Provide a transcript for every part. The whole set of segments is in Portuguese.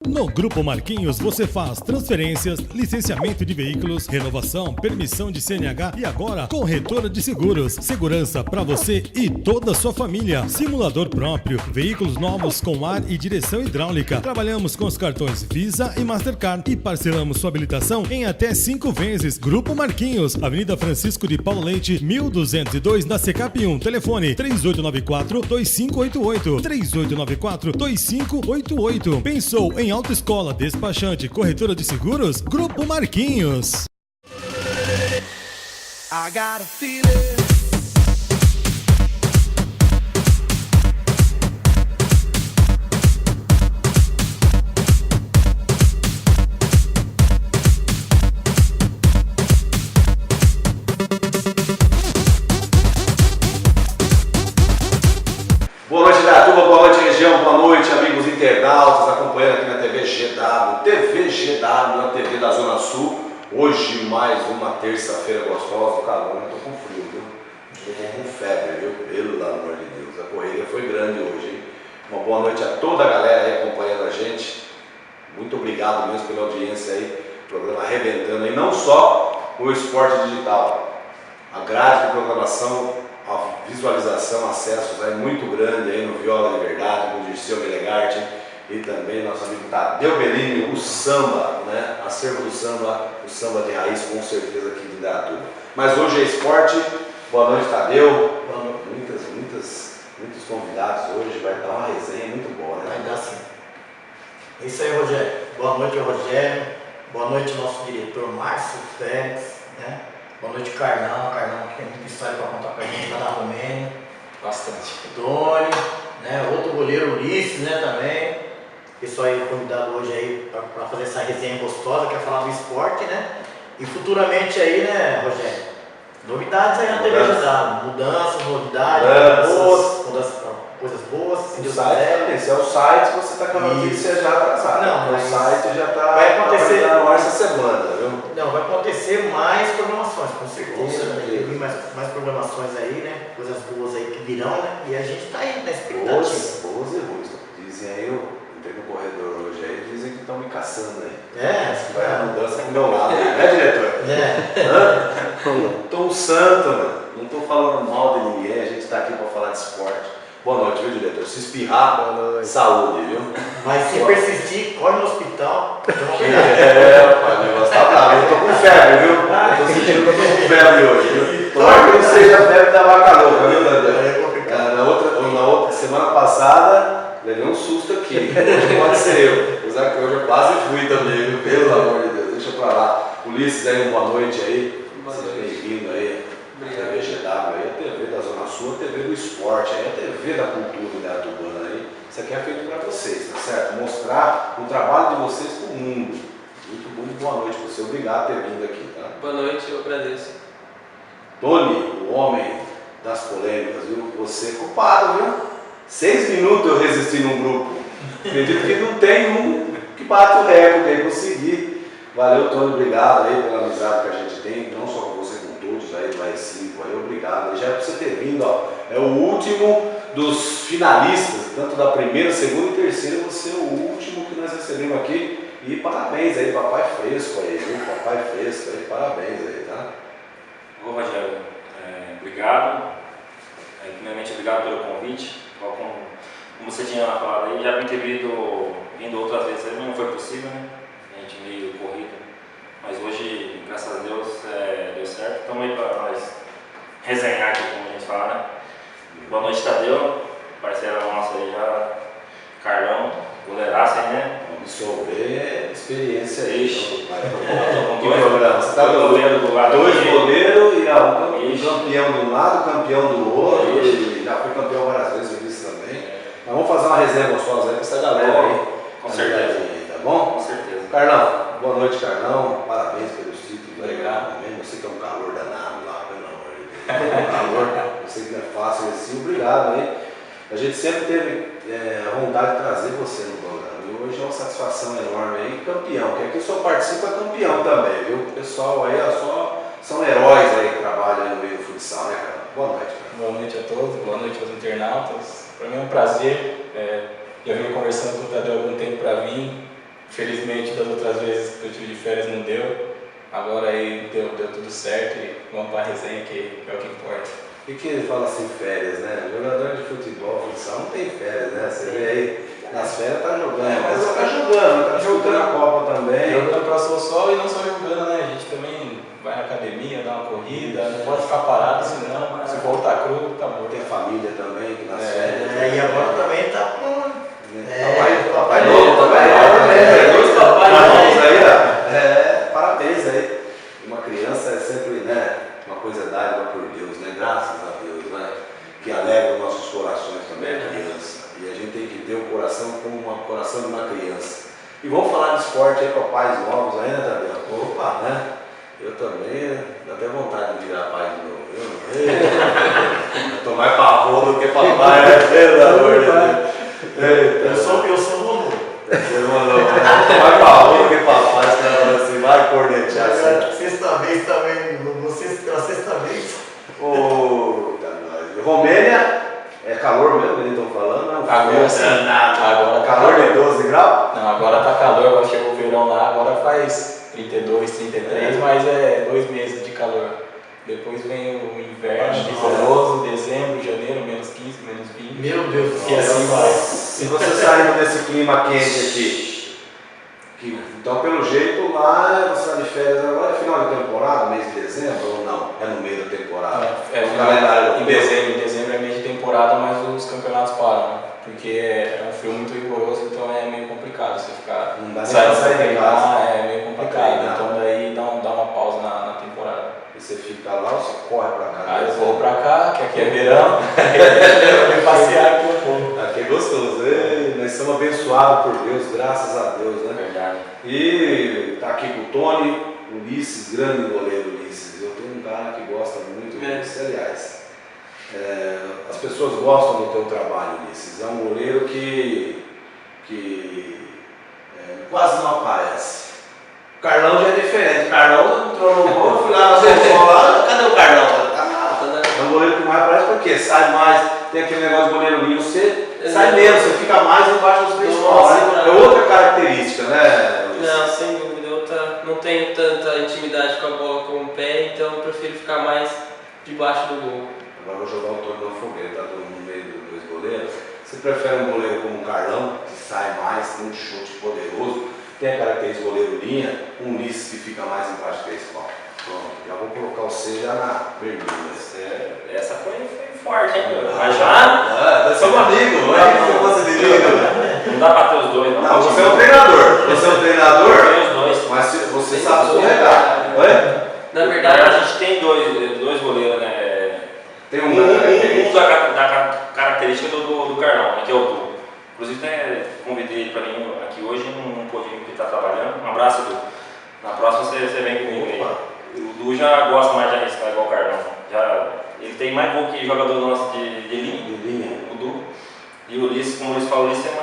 No Grupo Marquinhos você faz transferências, licenciamento de veículos, renovação, permissão de CNH e agora corretora de seguros. Segurança para você e toda a sua família. Simulador próprio, veículos novos com ar e direção hidráulica. Trabalhamos com os cartões Visa e Mastercard e parcelamos sua habilitação em até 5 vezes. Grupo Marquinhos, Avenida Francisco de Paulo Leite, 1202 na Secap 1. Telefone 3894-2588. 3894-2588. Pensou em autoescola, despachante, corretora de seguros? Grupo Marquinhos. I got a feeling. Boa noite, Datuba, boa noite, região, boa noite, amigos internautas, acompanhando aqui na TV GW, na TV da Zona Sul. Hoje, mais uma terça-feira gostosa, do calor, eu tô com frio, viu? Tô com febre, viu? Pelo amor de Deus, a correria foi grande hoje, hein? Uma boa noite a toda a galera aí acompanhando a gente. Muito obrigado mesmo pela audiência aí, programa arrebentando aí, não só o esporte digital, a grade de programação, a visualização, acessos aí muito grande aí no Viola Liberdade, no Dirceu Melegarte e também nosso amigo Tadeu Bellini, o samba, né? Acervo do samba, o samba de raiz com certeza aqui de Indaiatuba. Mas hoje é esporte. Boa noite, Tadeu. Boa noite. Muitos convidados hoje, vai dar uma resenha muito boa, né? Vai dar sim. É isso aí, Rogério. Boa noite, Rogério. Boa noite, nosso diretor Márcio Félix, né? Boa noite, Carlão. Carlão que tem muita história para contar pra gente lá na Romênia. Bastante. Doni, né? Outro goleiro Ulisses, né? Também. Pessoal aí convidado hoje aí para fazer essa resenha gostosa, quer falar do esporte, né? E futuramente aí, né, Rogério? Novidades aí na TV GW. Mudanças, novidades, coisas boas. Se Deus quiser. Esse é o site que você está acabando de ser já atrasado. Não, o site já está. Vai acontecer essa semana, viu? Não, vai acontecer mais programações, com certeza. Com certeza. Vai vir mais programações aí, né? Coisas boas aí que virão, né? E a gente está aí na expectativa. Boas e ruins. Dizem aí, eu entrei no corredor hoje aí, dizem que estão me caçando aí. Vai a mudança pro meu lado aí, né, diretor? Tô um santo, mano. Não tô falando mal de ninguém, a gente tá aqui pra falar de esporte. Boa noite, viu, diretor? Se espirrar, saúde, viu? Mas se persistir, corre no hospital. Rapaz, o negócio tá bravo. Eu tô com febre, viu? Eu tô sentindo que eu tô com febre hoje, viu? Tomara que não seja a febre da vaca louca, viu, Daniel? É complicado. Na outra semana passada, levei um susto aqui. Hoje pode ser eu. Apesar que hoje eu quase fui também, viu? Pelo amor de Deus, deixa pra lá. Ulisses aí, uma boa noite aí. Seja bem-vindo aí. TV GW aí, a TV da Zona Sul, a TV do esporte, aí, a TV da cultura indaiatubana aí. Isso aqui é feito para vocês, tá certo? Mostrar o trabalho de vocês para o mundo. Muito bom, boa noite para você. Obrigado por ter vindo aqui, tá? Boa noite, eu agradeço. Tony, o homem das polêmicas, viu? Você é culpado, viu? 6 minutos eu resisti num grupo. Acredito que não tem um que bate o recorde aí, consegui. Valeu, Tony, obrigado aí pela amizade que a gente tem, não só com você, com todos aí do AI5 aí, obrigado. E já é pra você ter vindo, ó, é o último dos finalistas, tanto da primeira, segunda e terceira, você é o último que nós recebemos aqui. E parabéns aí, papai fresco aí, viu? Papai fresco aí, parabéns aí, tá? Ô Rogério, obrigado. Primeiramente, obrigado pelo convite. Como você tinha falado aí, já vim ter vindo outras vezes aí, mas não foi possível, né? A gente meio corrido. Mas hoje, graças a Deus, deu certo. Estamos aí para nós resenhar aqui, como a gente fala, né? Boa noite, Tadeu, parceira nossa aí já, Carlão, goleiraça aí, né? Absorver experiência aí. Ixi. Que programa? Você tá goleiro do lado. 2 goleiros e um campeão de um lado, campeão do outro. E já foi campeão várias vezes, eu disse também. Mas vamos fazer uma resenha gostosa aí com essa galera aí. Com certeza. Tá bom? Com certeza. Carlão, boa noite, Carlão. Parabéns pelos títulos. Obrigado. Você que é um calor danado lá, pelo amor de Deus. Calor, eu sei que não é fácil assim. Obrigado aí. A gente sempre teve a vontade de trazer você no programa. E hoje é uma satisfação enorme aí, campeão. Que aqui só participa campeão também, viu? O pessoal aí são heróis aí que trabalham aí no meio do futsal, né, cara? Boa noite, cara. Boa noite a todos, boa noite aos internautas. Para mim é um prazer. Eu venho conversando com o Tadeu há algum tempo para vir Felizmente, das outras vezes que eu tive de férias não deu. Agora aí deu tudo certo e vamos para a resenha que é o que importa. E que ele fala assim, férias, né? Jogador de futebol, futsal, não tem férias, né? Você vê aí, nas férias tá jogando, mas tá jogando, tá jogando a Copa também. Jogando para o sol e não só jogando, né? A gente também vai na academia, dá uma corrida, não pode ficar parado, senão se voltar cru, tá morto. Tem família também, que nas férias. E agora também tá com. Papai novo também. Dois papai novos aí, ó. Parabéns aí. Uma criança é sempre, né, uma coisa dada por Deus, né? Graças a Deus, né? Que alegra os nossos corações também, a criança. E a gente tem que ter o coração como o coração de uma criança. E vamos falar de esporte aí para pais novos ainda, Tadeu? Opa, né? Eu também, dá até vontade de virar pai de novo. Eu tô mais pavor do que papai, né? Pelo amor de Deus. Eu sou Lulu. Você mandou, vai pra rua que papai, os caras falam assim, vai cornetear assim. Sexta vez também, pela sexta vez. Ô, tá nóis. Romênia, é calor mesmo, eles estão falando, não? Agora sim. Agora tá Calor de 12 graus? Não, agora tá calor, agora chegou o verão lá, agora faz 32, 33, mas é 2 meses de calor. Depois vem o inverno, rigoroso, dezembro, janeiro, menos 15, menos 20. Meu Deus do E céu. assim vai. Se você saindo desse clima quente aqui, então pelo jeito lá você está de férias agora, é final de temporada, mês de dezembro ou não? É no meio da temporada? O calendário. Em dezembro é mês de temporada, mas os campeonatos param, né? Porque é um frio muito rigoroso, então é meio complicado você ficar Não dá nem saindo pra sair pra de treinar, casa. é meio complicado. Então daí dá uma pausa na temporada. E você fica lá ou você corre pra cá? Aí eu vou pra cá, que aqui é verão, eu vou passear aqui um pouco. Aqui é gostoso, nós somos abençoados por Deus, graças a Deus, né? Verdade. E tá aqui com o Tony, Ulisses, grande goleiro Ulisses. Eu tenho um cara que gosta muito do Ulisses, aliás. As pessoas gostam do teu trabalho, Ulisses. É um goleiro que quase não aparece. O Carlão já é diferente. O Carlão entrou no gol, eu fui lá na seleção lá, cadê o Carlão? É um goleiro que mais aparece porque sai mais, tem aquele negócio de goleiro linho, você sai menos, você fica mais embaixo dos três paus, né? É outra característica, né, Ulisses? Não, sem dúvida. Não tenho tanta intimidade com a bola com o pé, então eu prefiro ficar mais debaixo do gol. Agora vou jogar o Tony na fogueira, tá todo mundo no meio dos dois goleiros. Você prefere um goleiro como o Carlão, que sai mais, tem um chute poderoso, tem a característica de goleiro linha, um Ulisses que fica mais embaixo de três paus? Pronto, já vou colocar o C já na vermelha. Essa foi forte, hein? Mas já. Nós somos amigos, não é que você diga. Não dá pra ter os dois, não. Não, você é um treinador. Você é um treinador, Tem os dois. mas você sabe escorregar. Oi? Na verdade, a gente tem dois goleiros, né? Tem Um da característica do Carlão, né? Que é o Du. Inclusive, né, convidei ele para mim aqui hoje, não pôde vir porque está trabalhando. Um abraço, Du. Na próxima você vem comigo aí. O Du já gosta mais de arriscar igual o Carlão. Ele tem mais gol que jogador nosso de linha, o Du. E o Ulisses, como o Ulisses falou, o Ulisses é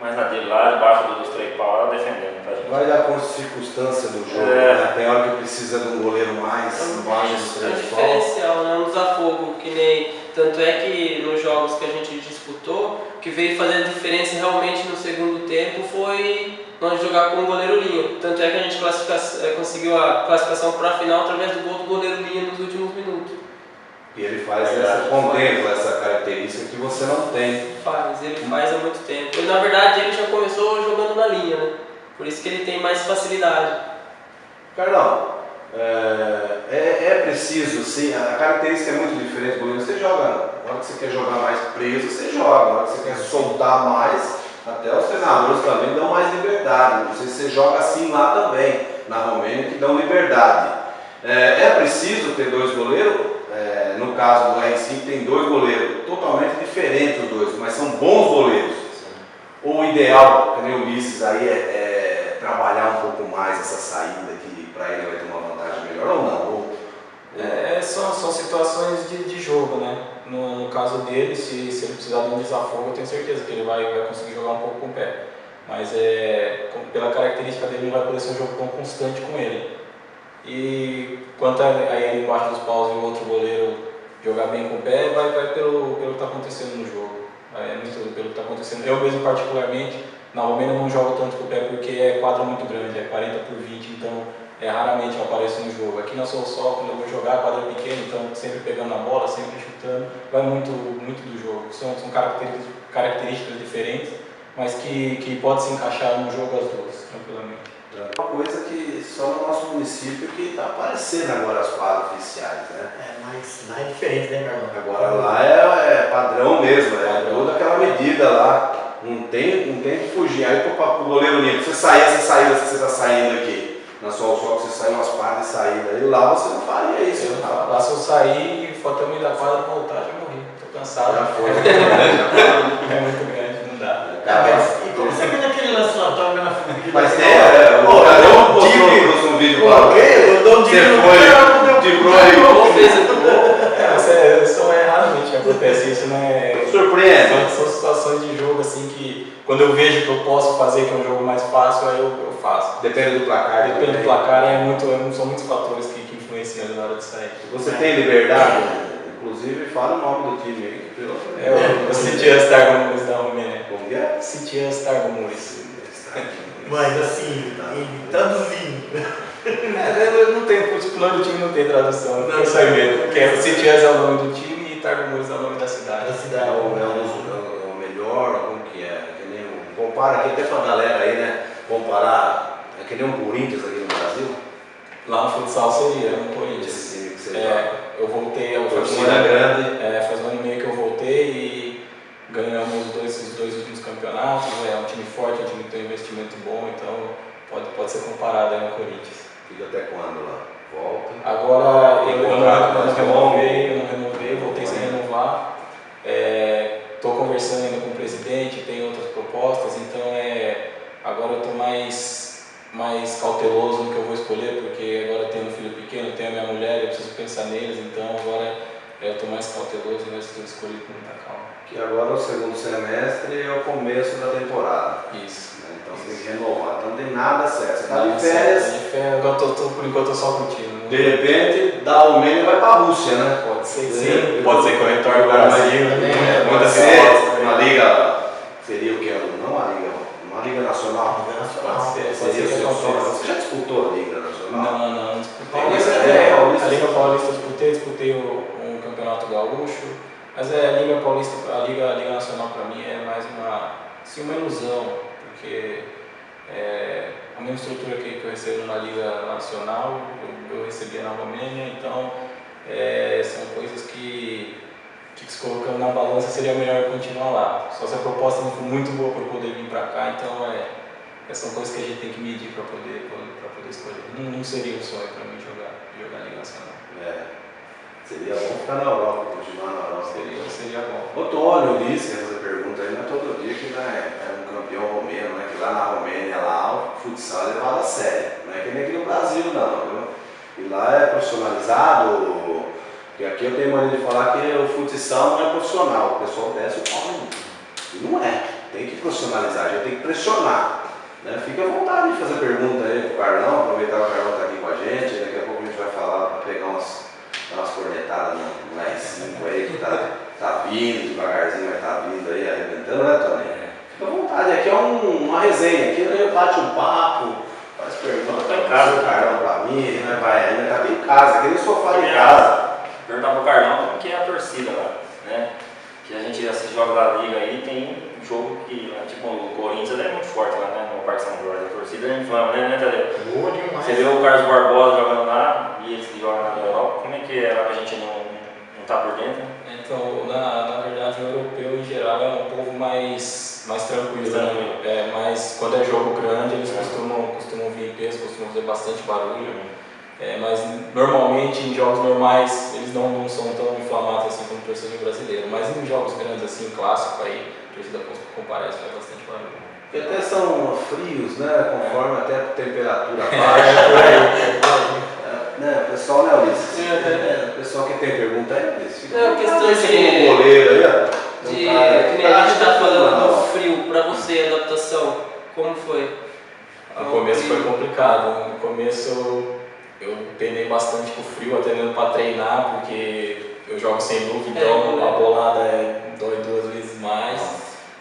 mais na dele lá, debaixo dos três pau, lá defendendo pra gente. Vai dar com as circunstâncias do jogo, né? Tem hora que precisa de um goleiro mais embaixo dos é um três paus. diferencial, né? Um desafogo, que nem. Tanto é que nos jogos que a gente disputou, o que veio fazer a diferença realmente no segundo tempo foi nós jogar com o goleiro linha. Tanto é que a gente conseguiu a classificação para a final através do gol do goleiro linha nos últimos minutos. E ele contempla essa característica que você não tem. Ele faz há muito tempo. Na verdade, ele já começou jogando na linha, né? Por isso que ele tem mais facilidade. Carlão, é preciso, sim, a característica é muito diferente do goleiro. Você joga, na hora que você quer jogar mais preso, você joga. Na hora que você quer soltar mais, até os treinadores também dão mais liberdade. Não sei se você joga assim lá também, na Romênia, que dão liberdade. É preciso ter dois goleiros? No caso do R5 tem dois goleiros, totalmente diferentes os dois, mas são bons goleiros. O ideal, que nem o Ulisses, aí é trabalhar um pouco mais essa saída, que para ele vai ter uma vantagem melhor ou não? São situações de jogo, né? No caso dele, se ele precisar de um desafogo, eu tenho certeza que ele vai conseguir jogar um pouco com o pé. Mas pela característica dele, não vai poder ser um jogo tão constante com ele. E quanto a ele embaixo dos paus e o outro goleiro jogar bem com o pé, vai pelo que está acontecendo no jogo. É muito pelo que está acontecendo. Eu mesmo, particularmente, Na Romênia eu não jogo tanto com o pé porque é quadra muito grande, é 40 por 20, então raramente eu apareço no jogo. Aqui na Sou Sol, quando eu vou jogar, a quadra é pequena, então sempre pegando a bola, sempre chutando, vai muito do jogo. São características diferentes, mas que pode se encaixar no jogo as duas, tranquilamente. Uma coisa que só no nosso município que está aparecendo agora as quadras oficiais, né? Mas lá é diferente, né, Carlão? Agora lá é padrão mesmo, é toda aquela medida lá. Não tem que fugir. Aí pro goleiro limpo, você saiu assim que você está saindo aqui. Na sua sol que você saiu umas quadras e saída. E lá você não faria isso. Lá se eu sair, for até o meio da quadra voltar, já morri. Tô cansado. Já foi. É muito grande, não dá. Mas, e como você vê naquele lance lá, tava vendo a família? Mas tem, cadê o postou um vídeo lá? Eu dou um Você foi, tibrou aí. Isso raramente acontece, isso não é... Surpreende. São situações de jogo assim que, quando eu vejo que eu posso fazer, que é um jogo mais fácil, aí eu faço. Depende do placar. Depende do placar, são muitos fatores que influenciam na hora de sair. Você tem liberdade? Inclusive, fala o nome do time aí. Eu Citias Targomuris da Romênia. Como que é? Citias Targomuris. Mas assim, traduzindo. Não tem, o nome do time não tem tradução, não tem segredo. Porque Citias é o nome do time e Targomuris é o nome da cidade. É o melhor, como que é? Que nem compara aqui até pra galera aí, né? Comparar, é que nem um Corinthians aqui no Brasil. Lá no futsal seria um Corinthians. Esse time que você eu voltei, faz um ano e meio que eu voltei e ganhamos os dois últimos campeonatos. É um time forte, um time que tem um investimento bom, então pode ser comparado aí ao Corinthians. Fica até quando lá? Volta? Agora eu não renovei, voltei sem renovar. Estou conversando ainda com o presidente, tem outras propostas, então agora eu estou mais cauteloso no que eu vou escolher, porque agora tenho um filho pequeno, tenho a minha mulher, eu preciso pensar neles, então agora eu estou mais cauteloso e estou escolhendo com muita calma. Que agora o segundo semestre é o começo da temporada. Isso. Então você tem que renovar, então não tem nada certo. Você está de férias. Agora por enquanto eu só curtindo. De repente, da Romênia vai para a Rússia, né? Pode ser, sim. Pode ser que eu retorne para o Brasil. Pode ser uma liga, seria o que? Não uma liga nacional. Seria você já disputou a liga nacional? Não disputei. A Liga Paulista disputei um campeonato gaúcho, mas a Liga Paulista, a Liga Nacional para mim é mais uma ilusão, porque a mesma estrutura que eu recebo na Liga Nacional, eu recebia na Romênia, então são coisas que se colocando na balança seria melhor continuar lá. Só se a proposta não for muito boa para poder vir para cá, então são coisas que a gente tem que medir para poder escolher. Não seria um sonho para mim jogar na Liga Nacional. Seria bom ficar na Europa, continuar na Europa. Seria bom. O Tônio disse que essa pergunta aí não é todo dia que é um campeão romeno, né? Que lá na Romênia, lá o futsal é levado a sério. Não é que nem aqui no Brasil, não, viu? E lá é profissionalizado. Porque aqui eu tenho maneira de falar que o futsal não é profissional, o pessoal desce o pau. E não é, tem que profissionalizar, a gente tem que pressionar. Né? Fica à vontade de fazer pergunta aí pro Carlão, aproveitar que o Carlão está aqui com a gente, daqui a pouco a gente vai falar para pegar umas cornetadas no R5 aí, que tá vindo devagarzinho, mas tá vindo aí, arrebentando, né, Tony? Fica à vontade, aqui é uma resenha, aqui a gente bate um papo, faz pergunta, tá em casa, o Carlão pra mim, né, vai ainda tá em casa, aqui no sofá de casa. Perguntar pro Carlão como que é a torcida lá, né? Que a gente assiste jogos da Liga aí, tem um jogo que, tipo, o Corinthians é muito forte lá, né? No Parque São Jorge, a torcida é inflama, né, Tadeu? Boa demais. Você vê o Carlos Barbosa jogando lá, e eles que jogam na Europa, como é que é lá que a gente não tá por dentro? Então, na verdade, o europeu em geral é um povo mais tranquilo, né? Mas quando é jogo grande, eles costumam vir em peso, costumam fazer bastante barulho. Mas normalmente em jogos normais eles não são tão inflamados assim como o torcedor brasileiro, mas em jogos grandes assim, clássico, aí a torcida comparece, faz bastante barulho. E até são frios, né? Conforme até a temperatura baixa. Né? O pessoal, né, Ulisses? O pessoal que tem pergunta aí, Ulisses. Questão de goleiro aí, ó. Que nem a gente está falando do frio, para você a adaptação, como foi? No começo foi complicado, no começo eu penei bastante com o frio, até mesmo para treinar, porque eu jogo sem luva, então a bolada dói 2 vezes mais.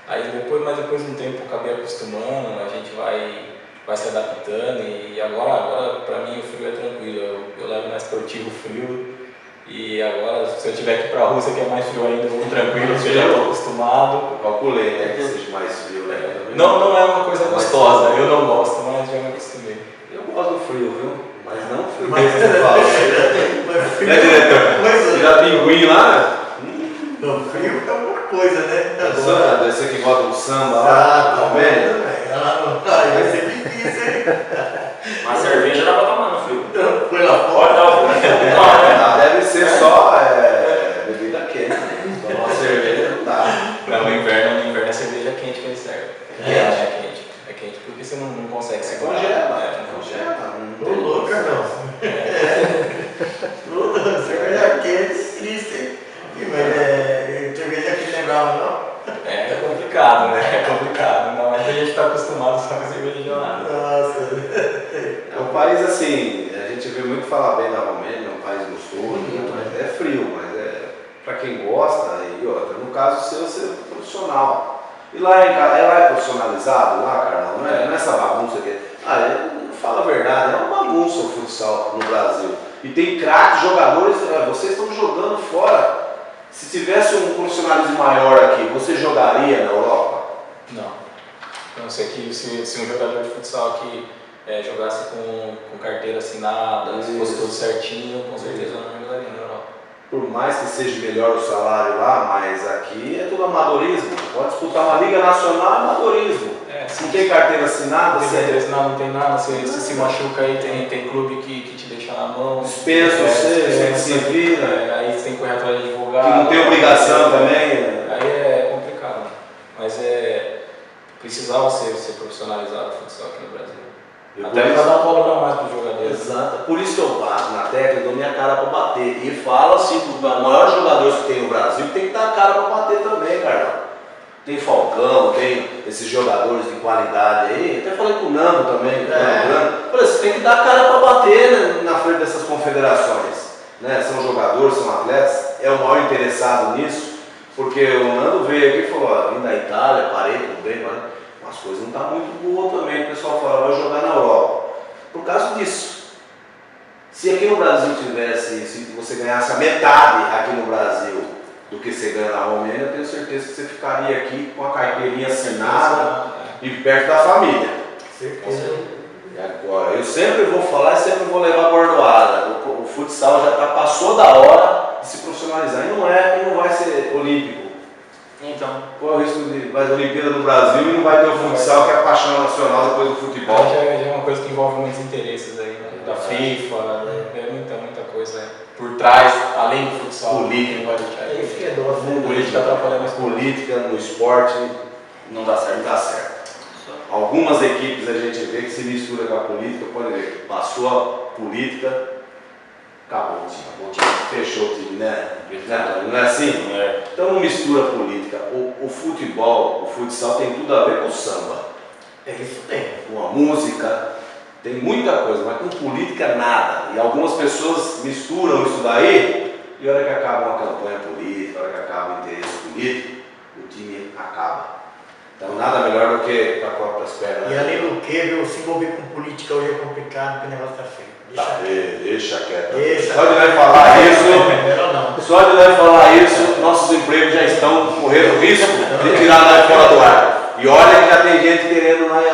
Aí depois de um tempo eu acabei acostumando, a gente vai se adaptando e agora para mim o frio é tranquilo, eu levo na esportiva o frio e agora se eu tiver que ir pra Rússia que é mais frio ainda, eu vou tranquilo, eu já estou acostumado. Calculei, né, que seja mais frio, né? Não é uma coisa gostosa, eu não gosto, mas já me acostumei. Eu gosto do frio, viu? Mas não frio Mas que você fala. Né, diretor? Tirar pinguim lá? Não, frio é alguma coisa, né? Agora, você que gosta do samba lá, também. Aí vai ser difícil, hein? Mas cerveja dá pra tomar no frio. Foi lá Pode fora. dar o frio. Ah, deve ser só bebida quente. Tomar uma cerveja não dá. Não, no inverno é cerveja quente que eles servem. É quente porque você não consegue segurar. Congela. Tô louco, Carlão. Cerveja quente, triste, hein? Mas cerveja quente legal, não? É complicado, né? É complicado. Não, mas a gente tá acostumado só com cerveja gelada. Nossa. É um país assim, a gente vê muito falar bem da Romênia, é um país gostoso, mas é frio, mas pra quem gosta, e outra, no caso seu, você é profissional. E lá é profissionalizado, lá, Carlão, não é essa bagunça que fala a verdade, é uma bagunça o futsal no Brasil. E tem craques, jogadores, vocês estão jogando fora. Se tivesse um profissionalismo maior aqui, você jogaria na Europa? Não. Não sei que se um jogador de futsal aqui jogasse com carteira assinada, se fosse tudo certinho, com certeza eu não jogaria na Europa. Por mais que seja melhor o salário lá, mas aqui é tudo amadorismo. Pode disputar uma Liga Nacional, amadorismo. Se não tem carteira assinada, não tem nada, se machuca aí, tem clube que te deixa na mão. Dispensa você se vira. Aí você tem que correr atrás de advogado. Que não tem obrigação também. Aí é complicado. Mas precisava ser profissionalizado o futsal aqui no Brasil. Até para dar um valor a mais para os jogadores. Exato. Por isso que eu bato na tecla e dou minha cara para bater. E falo assim, os maiores jogadores que tem no Brasil tem que dar a cara para bater também, Carlão. Tem Falcão, tem esses jogadores de qualidade aí. Até falei com o Nando também. Falei, você tem que dar a cara para bater, né, na frente dessas confederações. Né? São jogadores, são atletas. É o maior interessado nisso. Porque o Nando veio aqui e falou, vim da Itália, parei, tudo bem, mas as coisas não estão muito boas também. O pessoal fala, vai jogar na Europa. Por causa disso. Se aqui no Brasil tivesse, se você ganhasse a metade aqui no Brasil do que você ganha na Romênia, eu tenho certeza que você ficaria aqui com a carteirinha assinada e perto da família. Certeza. E agora, eu sempre vou falar e sempre vou levar a bordoada. O futsal já passou da hora de se profissionalizar. E não vai ser olímpico. Então. Qual é o risco de fazer a Olimpíada no Brasil e não vai ter o futsal, que é a paixão nacional depois do futebol? Já é uma coisa que envolve muitos interesses aí, né? Da FIFA, muita coisa por trás, além do futsal. Política. Isso que é doce. Política atrapalhando as Política no esporte não dá certo. Algumas equipes a gente vê que se mistura com a política, pode ver, passou a política, acabou o time, fechou o time, né? Não é assim? Então não mistura política. O futebol, o futsal tem tudo a ver com o samba. Isso tem. Com a música, tem muita coisa, mas com política nada. E algumas pessoas misturam isso daí, e a hora que acaba uma campanha política, a hora que acaba o interesse político, o time acaba. Então nada melhor do que para próprias pernas. E além do que, viu, se envolver com política hoje é complicado, porque o negócio tá feio. Deixa quieto. Deixa. Só de nós falar isso, Melhor não. só de nós falar isso, nossos empregos já estão correndo risco de tirar nós fora do ar. E olha que já tem gente querendo nós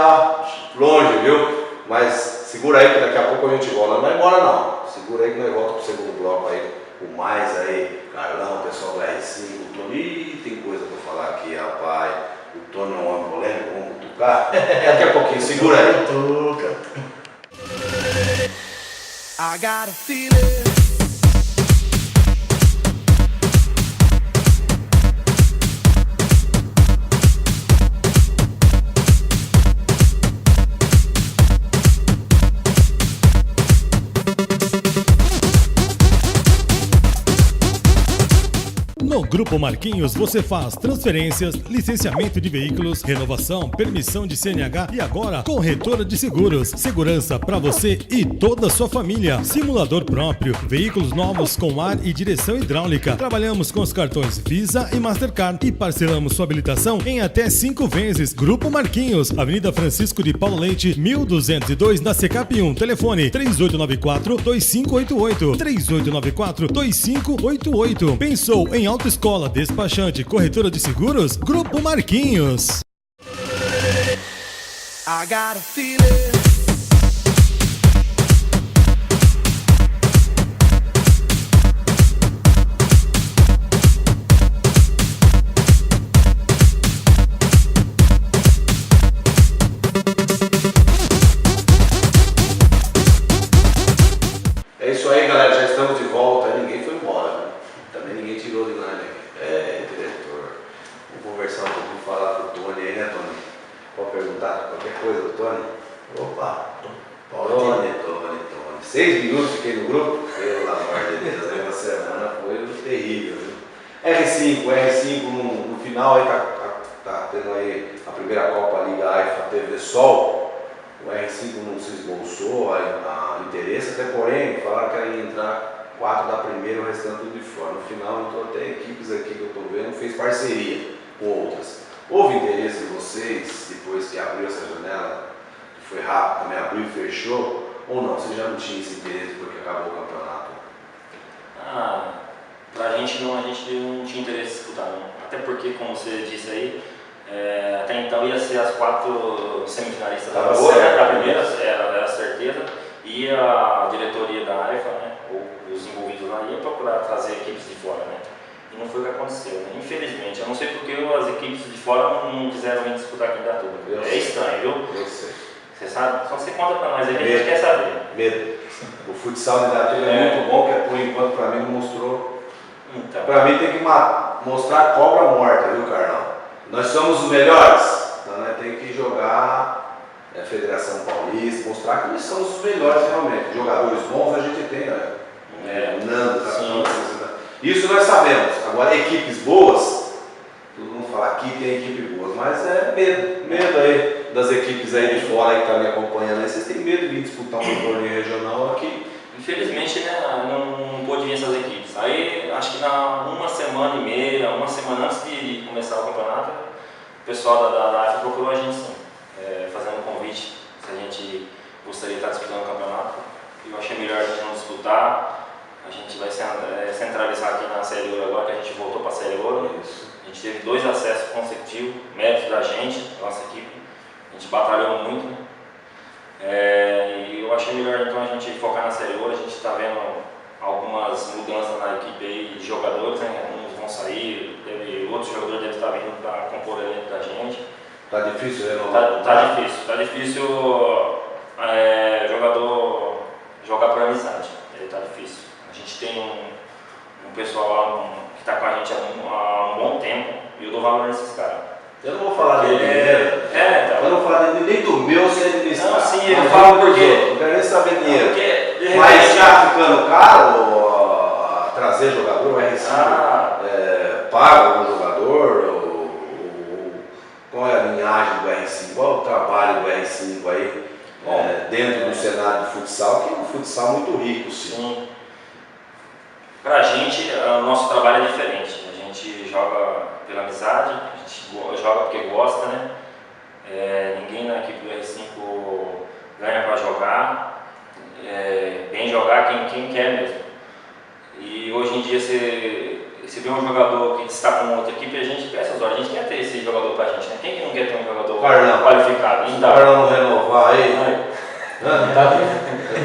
longe, viu? Mas segura aí que daqui a pouco a gente volta. Não vai embora não. Segura aí que nós voltamos pro segundo bloco aí. O mais aí, Carlão, o pessoal do R5, o Tony. Ih, tem coisa pra falar aqui, rapaz. O Tony é um homem polêmico, vamos cutucar. Daqui a pouquinho, segura aí. I got a feeling. No Grupo Marquinhos você faz transferências, licenciamento de veículos, renovação, permissão de CNH e agora corretora de seguros. Segurança para você e toda a sua família. Simulador próprio, veículos novos com ar e direção hidráulica. Trabalhamos com os cartões Visa e Mastercard e parcelamos sua habilitação em até 5 vezes. Grupo Marquinhos, Avenida Francisco de Paulo Leite, 1202 na Secap 1. Telefone 3894-2588. 3894-2588. Pensou em autoescola, despachante, corretora de seguros? Grupo Marquinhos. I got a feeling. É isso aí, galera, já estamos de volta. Ninguém foi embora, né? Também ninguém tirou de nada aqui. Diretor, vamos conversar um pouquinho, falar pro Tony aí, né, Tony? Pode perguntar qualquer coisa do Tony? Opa, Tony. 6 minutos fiquei no grupo? Pelo amor de Deus, essa semana foi terrível, viu? R5 no final aí tá tendo aí a primeira Copa Liga AIFA TV Sol. O R5 não se esboçou a interesse, até porém falaram que ia entrar 4 da primeira, o restante tudo de fora. No final entrou até equipes aqui que eu estou vendo, fez parceria com outras. Houve interesse de vocês, depois que abriu essa janela, que foi rápido, também abriu e fechou, ou não? Você já não tinha esse interesse porque acabou o campeonato? Pra gente não tinha interesse em disputar, não. Até porque, como você disse aí, até então ia ser as 4 semifinalistas da primeira, era certeza, e a diretoria da AIFA, né, ou os envolvidos lá, ia procurar trazer equipes de fora, né? E não foi o que aconteceu, né? Infelizmente. Eu não sei porque as equipes de fora não quiseram vir disputar a candidatura. É estranho, viu? Eu sei. Você sabe? Só você conta pra nós aí que a gente quer saber. Medo. O futsal de Indaiatuba é muito bom, que por enquanto pra mim não mostrou. Então. Pra mim tem que mostrar a cobra morta, viu, Carlão? Nós somos os melhores, então nós temos que jogar a Federação Paulista, mostrar que nós somos os melhores realmente. Jogadores bons a gente tem, né? Nando, isso nós sabemos. Agora, equipes boas, todo mundo fala aqui tem equipe boa, mas é medo aí das equipes aí de fora aí que estão me acompanhando aí. Vocês têm medo de vir disputar um torneio regional aqui? Infelizmente, né, não pôde vir essas equipes. Aí, acho que uma semana e meia, uma semana antes de começar o campeonato, o pessoal da AIFA procurou a gente sim, fazendo um convite se a gente gostaria de estar disputando o campeonato. Eu achei melhor a gente não disputar. A gente vai centralizar aqui na Série Ouro agora, que a gente voltou para a Série Ouro. A gente teve 2 acessos consecutivos, méritos da gente, nossa equipe. A gente batalhou muito, né? E eu achei melhor então a gente focar na Série Ouro. A gente está vendo algumas mudanças na equipe aí de jogadores, né? Uns vão sair, outros jogadores devem estar vindo para compor o elenco da gente. Tá difícil renovar? Tá difícil jogador jogar por amizade, tá difícil. A gente tem um pessoal lá que está com a gente há um bom tempo e eu dou valor nesses caras. Eu não vou falar dele dinheiro. Tá. Eu não vou falar dele nem do meu sem administrar. Não, sim, eu falo porque. Não quero nem saber dinheiro. Porque, mas já ficando caro trazer jogador, o R5 paga algum jogador? Qual é a linhagem do R5? Qual é o trabalho do R5 aí dentro do cenário do futsal? Que é um futsal muito rico, sim. Pra gente, o nosso trabalho é diferente. A gente joga pela amizade, a gente joga porque gosta, né? Ninguém na equipe do R5 ganha para jogar, bem jogar quem quer mesmo. E hoje em dia, se vê um jogador que está com outra equipe, a gente peça as horas, a gente quer ter esse jogador pra gente, né? Quem que não quer ter um jogador qualificado? Se o Carlão renovar aí,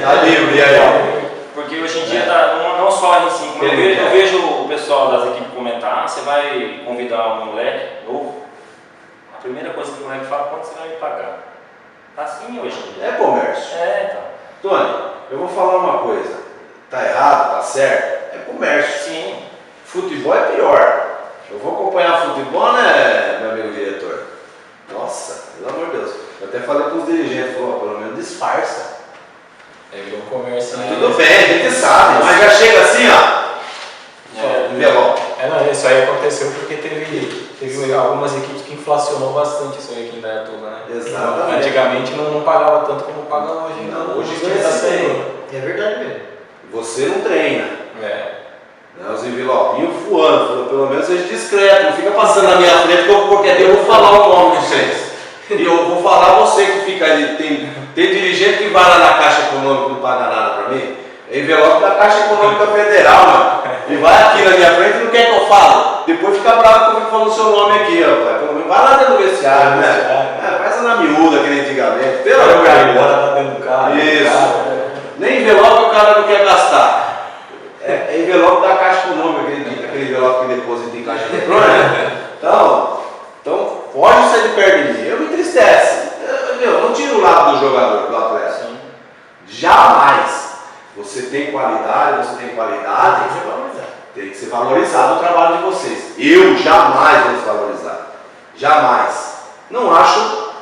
tá livre aí. Porque hoje em dia não só a R5, eu vejo o pessoal das equipes comentar, você vai convidar um moleque novo, a primeira coisa que o moleque fala, quanto você vai me pagar? Tá assim hoje em dia. É comércio. Então. Tony, eu vou falar uma coisa, tá errado, tá certo, é comércio. Sim. Futebol é pior. Eu vou acompanhar futebol, né, meu amigo diretor? Nossa, pelo amor de Deus. Eu até falei para os dirigentes, pelo menos disfarça. O comércio, né? Tudo bem, a gente sabe, mas já chega assim, ó. Envelope. Não, isso aí aconteceu porque teve algumas equipes que inflacionou bastante isso aí aqui em Dayatuba, né? Exatamente. Antigamente não pagava tanto como paga hoje. Não, hoje os ganha times da esse série. dinheiro. É verdade mesmo. Você não treina. É. Né? Os envelopinhos voando, pelo menos seja discreto, não fica passando na minha frente, porque eu vou falar o nome de vocês. E eu vou falar você que fica ali, tem dirigente que vai lá na Caixa Econômica e não paga nada pra mim. É envelope da Caixa Econômica Federal, mano. E vai aqui na minha frente e não quer que eu fale. Depois fica bravo comigo falando o seu nome aqui, rapaz. Vai lá dentro do vestiário, né? Faz na miúda que nem antigamente. Pelo amor de Deus. Lá dentro do carro. Isso. Nem envelope o cara não quer gastar. É envelope da Caixa Econômica, aquele envelope que deposita em caixa eletrônica. Então, pode sair de perto de mim. Eu me entristece. Eu não tiro o lado do jogador, do atleta. Sim. Jamais. Você tem qualidade, tem que ser valorizado o trabalho de vocês. Eu jamais vou desvalorizar. Jamais. Não acho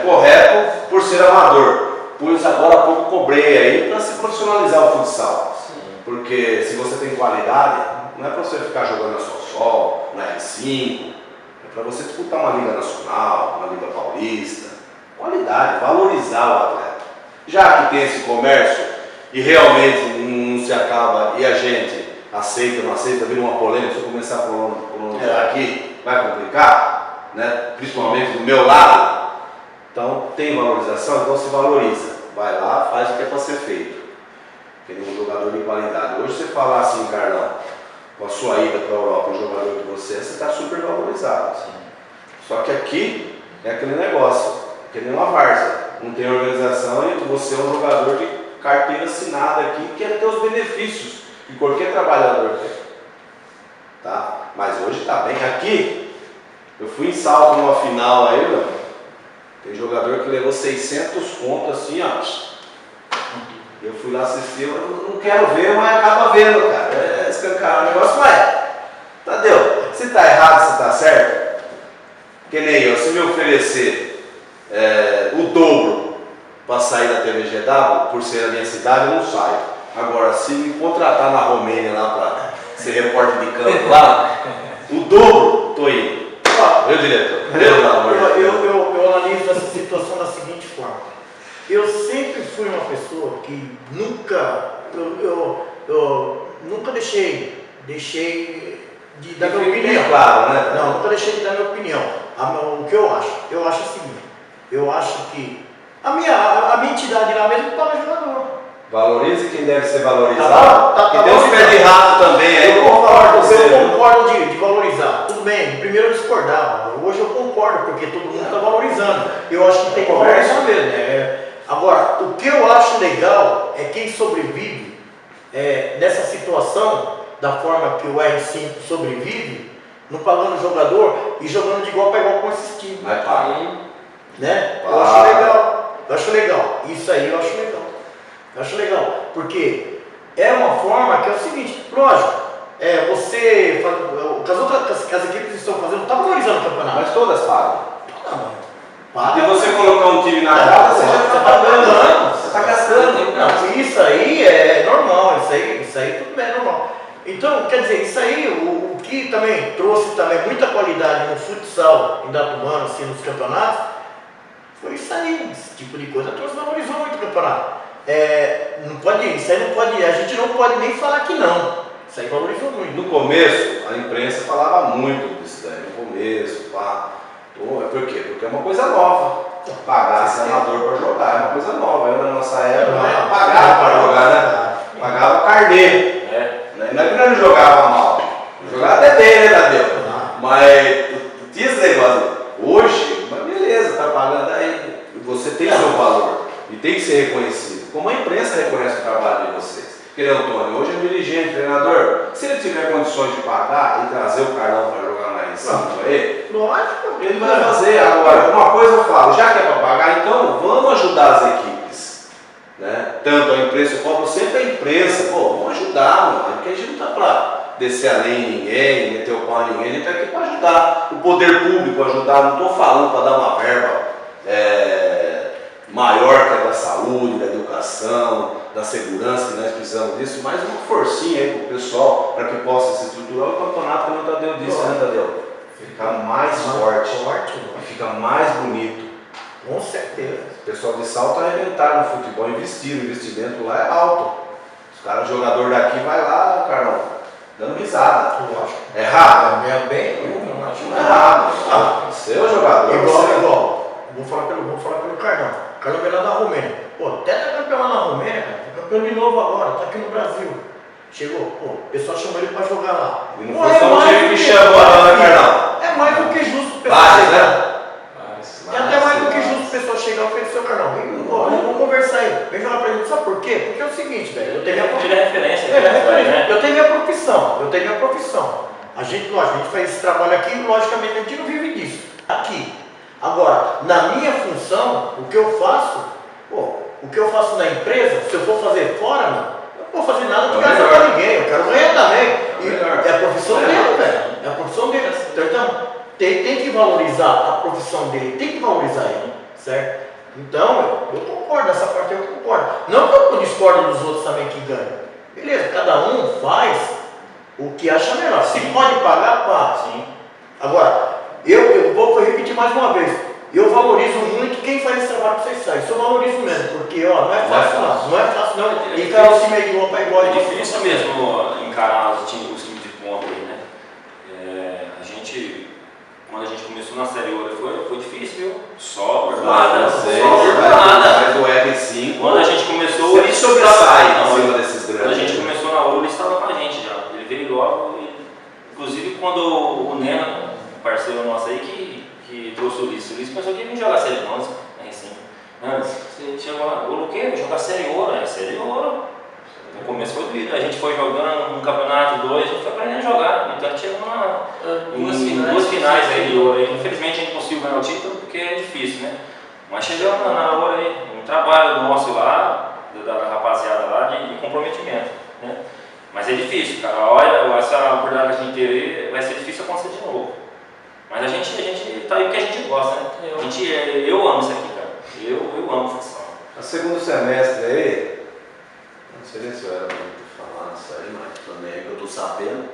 correto por ser amador. Pois agora há pouco cobrei aí para se profissionalizar o futsal. Porque se você tem qualidade, não é para você ficar jogando na Sol, na R5, é para você disputar uma Liga Nacional, uma Liga Paulista. Qualidade, valorizar o atleta. Já que tem esse comércio e realmente não se acaba e a gente aceita, não aceita, vira uma polêmica, se eu começar a polêmica aqui, vai complicar, né? Principalmente do meu lado. Então tem valorização, então se valoriza. Vai lá, faz o que é para ser feito. Tem um jogador de qualidade. Hoje você falar assim, Carlão, com a sua ida para a Europa, um jogador que você está super valorizado. Sim. Só que aqui é aquele negócio, que nem uma várzea. Não tem organização e você é um jogador de carteira assinada aqui que quer ter os benefícios que qualquer trabalhador tem. Tá? Mas hoje está bem. Aqui, eu fui em Salto numa final aí, mano. Tem jogador que levou 600 pontos assim, ó. Eu fui lá assistir, eu não quero ver, mas acaba vendo, cara. É escancarar o negócio, mas, Tadeu, se tá errado, se tá certo, que nem eu, se me oferecer o dobro para sair da TVGW, por ser a minha cidade, eu não saio. Agora, se me contratar na Romênia lá para ser repórter de campo lá, o dobro, tô indo. Meu diretor, eu analiso essa situação da seguinte forma. Eu sempre fui uma pessoa que eu nunca deixei de dar minha opinião. Claro, né? Não, nunca deixei de dar minha opinião. O que eu acho? Eu acho o seguinte, eu acho que a minha entidade lá mesmo paga jogador. Valorize quem deve ser valorizado. E tem uns pés de rato também, aí eu concordo de valorizar. Tudo bem, primeiro eu discordava, hoje eu concordo, porque todo mundo está valorizando. Eu acho que tem que valorizar mesmo, né? Agora, o que eu acho legal é quem sobrevive nessa situação, da forma que o R5 sobrevive, não pagando jogador e jogando de igual para igual com esses times. Vai pagar. Né? Eu acho legal. Eu acho legal. Isso aí eu acho legal. Eu acho legal. Porque é uma forma que é o seguinte, lógico, você que as equipes estão fazendo, não está valorizando o campeonato. Mas todas pagam. Paga. E você colocar um time na casa, você já está pagando. Você está gastando. Não, isso aí é normal, isso aí tudo bem, é normal. Então, quer dizer, isso aí, o que também trouxe também muita qualidade no futsal em Datubano, assim, nos campeonatos, foi isso aí, esse tipo de coisa trouxe, valorizou muito o campeonato. Isso aí não pode, a gente não pode nem falar que não. Isso aí valorizou muito. No começo, a imprensa falava muito disso daí, no começo, pá. Por quê? Porque é uma coisa nova. Pagar senador para jogar é uma coisa nova. Eu, na nossa época, pagava para jogar, né? Pagava carnê. Não é que não jogava mal. Jogava até bem, né, Tadeu? Mas tinha esse negócio. Hoje, mas beleza, tá pagando aí. Você tem seu valor e tem que ser reconhecido. Como a imprensa reconhece o trabalho de vocês. Porque, Antônio, hoje é um dirigente, treinador. Se ele tiver condições de pagar e trazer o Carlão para jogar na R5 aí, lógico, ele vai fazer. Agora, uma coisa eu falo, já que é para pagar, então vamos ajudar as equipes. Né? Tanto a imprensa, eu falo sempre a imprensa, vamos ajudar, mano, porque a gente não está para descer a lei em ninguém, meter o pau em ninguém, a gente está aqui para ajudar o poder público, ajudar, não estou falando para dar uma verba maior que é da saúde, da educação, da segurança, que nós precisamos disso, mais uma forcinha aí pro pessoal, para que possa se estruturar o campeonato, como o Tadeu disse, né, Tadeu? Ficar mais forte e fica mais bonito. Com certeza. O pessoal de Salto arrebentaram no futebol, investiram, o investimento lá é alto. Os caras, o jogador daqui vai lá, Carlão, dando risada. É errado? É bem, não é errado. Seu jogador. Igual. Vou falar pelo Carlão. O Carlão veio lá da Romênia. Pô, até tá campeão lá na Romênia, cara. Tá campeão de novo agora, tá aqui no Brasil. Chegou, pô, o pessoal chamou ele pra jogar lá. E não foi só o time que chamou lá, né, Carlão? É mais do que justo o pessoal chegar. É até mais do que justo o pessoal chegar e oferecer o Carlão. Vamos conversar aí. Vem falar pra ele, sabe por quê? Porque é o seguinte, velho, eu tenho minha profissão. Eu tenho minha profissão. A gente, lógico, a gente faz esse trabalho aqui, logicamente a gente não vive disso. Aqui. Agora, na minha função, o que eu faço, na empresa, se eu for fazer fora, meu, eu não vou fazer nada de graça pra ninguém, eu quero ganhar também. E é a profissão dele, velho. É a profissão dele. Então, tem que valorizar a profissão dele, tem que valorizar ele, certo? Então, eu concordo, nessa parte eu concordo. Não que eu discordo dos outros também que ganham. Beleza, cada um faz o que acha melhor. Se pode pagar, paga. Sim. Agora, eu vou repetir mais uma vez. Eu valorizo muito quem faz esse trabalho que vocês fazem. Isso eu valorizo mesmo, porque ó, não é fácil não. Encarar o time de igual para igual. É difícil mesmo encarar os times de ponta aí, né? Quando a gente começou na Série Ouro foi difícil, viu? Só por nada. Mas o R5, quando a gente começou, ele sobressai em cima desses grandes. Quando a gente começou na Ouro, ele estava com a gente já. Ele veio logo, inclusive quando o Nena, parceiro nosso aí, que trouxe o Ulisses. O Ulisses pensou que ia vir jogar Série 11, na R5. Você chegou lá, o Luque, vou jogar Série Ouro, Série Ouro. No começo foi doido, a gente foi jogando um campeonato, dois, a gente foi aprendendo a jogar. Então a gente chegou em duas finais aí de Ouro. Infelizmente a gente não conseguiu ganhar o título porque é difícil, né? Mas chegamos na Ouro aí, um trabalho nosso lá, da rapaziada lá, de comprometimento, né? Mas é difícil, cara. Olha, essa oportunidade que a gente ter vai ser difícil acontecer de novo. Mas a gente tá aí porque a gente gosta, né? Eu amo isso aqui, cara. Eu amo futsal. No segundo semestre aí, não sei nem se eu era muito falar isso aí, mas também é que eu tô sabendo,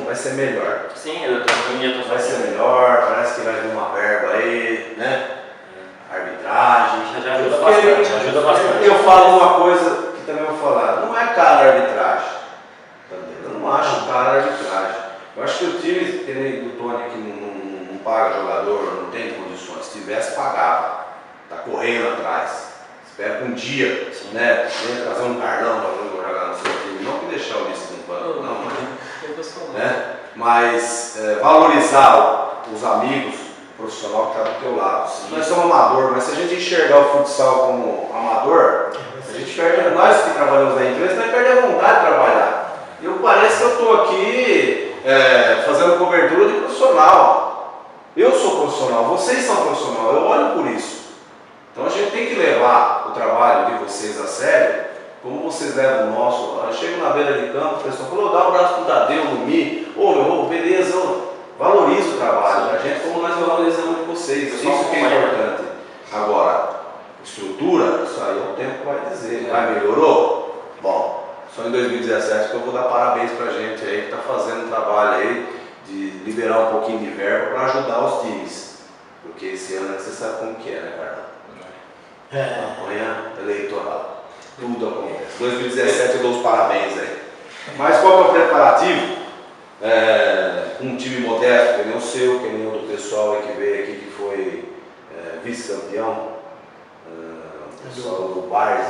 vai ser melhor. Sim, eu tô vai ser melhor, parece que vai vir uma verba aí, né? Arbitragem. Já ajuda bastante. Eu falo uma coisa que também vou falar, não é cara a arbitragem. Também. Eu não acho cara a arbitragem. Eu acho que o time, que nem do Tony, que não paga jogador, não tem condições, se tivesse, pagava. Tá correndo atrás. Espero que um dia, né, venha trazer um Carlão para jogar no seu time. Não que deixar o Ulisses no banco, não, mas valorizar os amigos, o profissional que está do teu lado. Nós somos amador, mas se a gente enxergar o futsal como amador, a gente perde, nós que trabalhamos na empresa, nós perdemos a vontade de trabalhar. Parece que eu estou aqui fazendo cobertura de profissional. Eu sou profissional, vocês são profissional, eu olho por isso. Então a gente tem que levar o trabalho de vocês a sério, como vocês levam o nosso. Eu chego na beira de campo, o pessoal falou, dá um abraço pro Tadeu, no Mi, beleza, valoriza o trabalho da gente, como nós valorizamos de vocês, isso que é importante. Agora, estrutura, isso aí é o tempo que vai dizer, melhorou? Bom, só em 2017 que eu vou dar parabéns pra gente aí, que está fazendo um trabalho aí de liberar um pouquinho de verba para ajudar os times. Porque esse ano você sabe como que é, né, Carlão? Campanha eleitoral. Tudo acontece. 2017 eu dou os parabéns aí. Mas qual que é o preparativo? Um time modesto, que nem o seu, que nem o do pessoal que veio aqui, que foi vice-campeão. O pessoal do Bar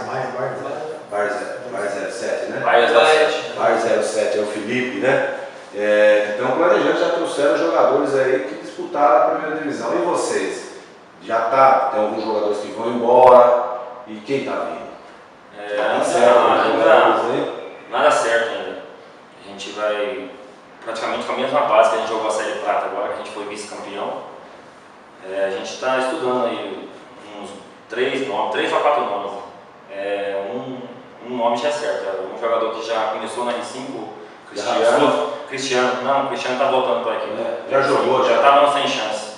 07, né? Bar 07 é o Felipe, né? Então, planejando, já trouxeram jogadores aí que disputaram a primeira divisão. E vocês? Já tem alguns jogadores que vão embora. E quem está vindo? Nada certo ainda. A gente vai praticamente com a mesma base que a gente jogou a Série Prata agora, que a gente foi vice-campeão. A gente está estudando aí uns 3 ou 4 nomes. Um nome já é certo. Um jogador que já começou na R5, Cristiano está voltando para aqui. Já jogou, já estava sem chance.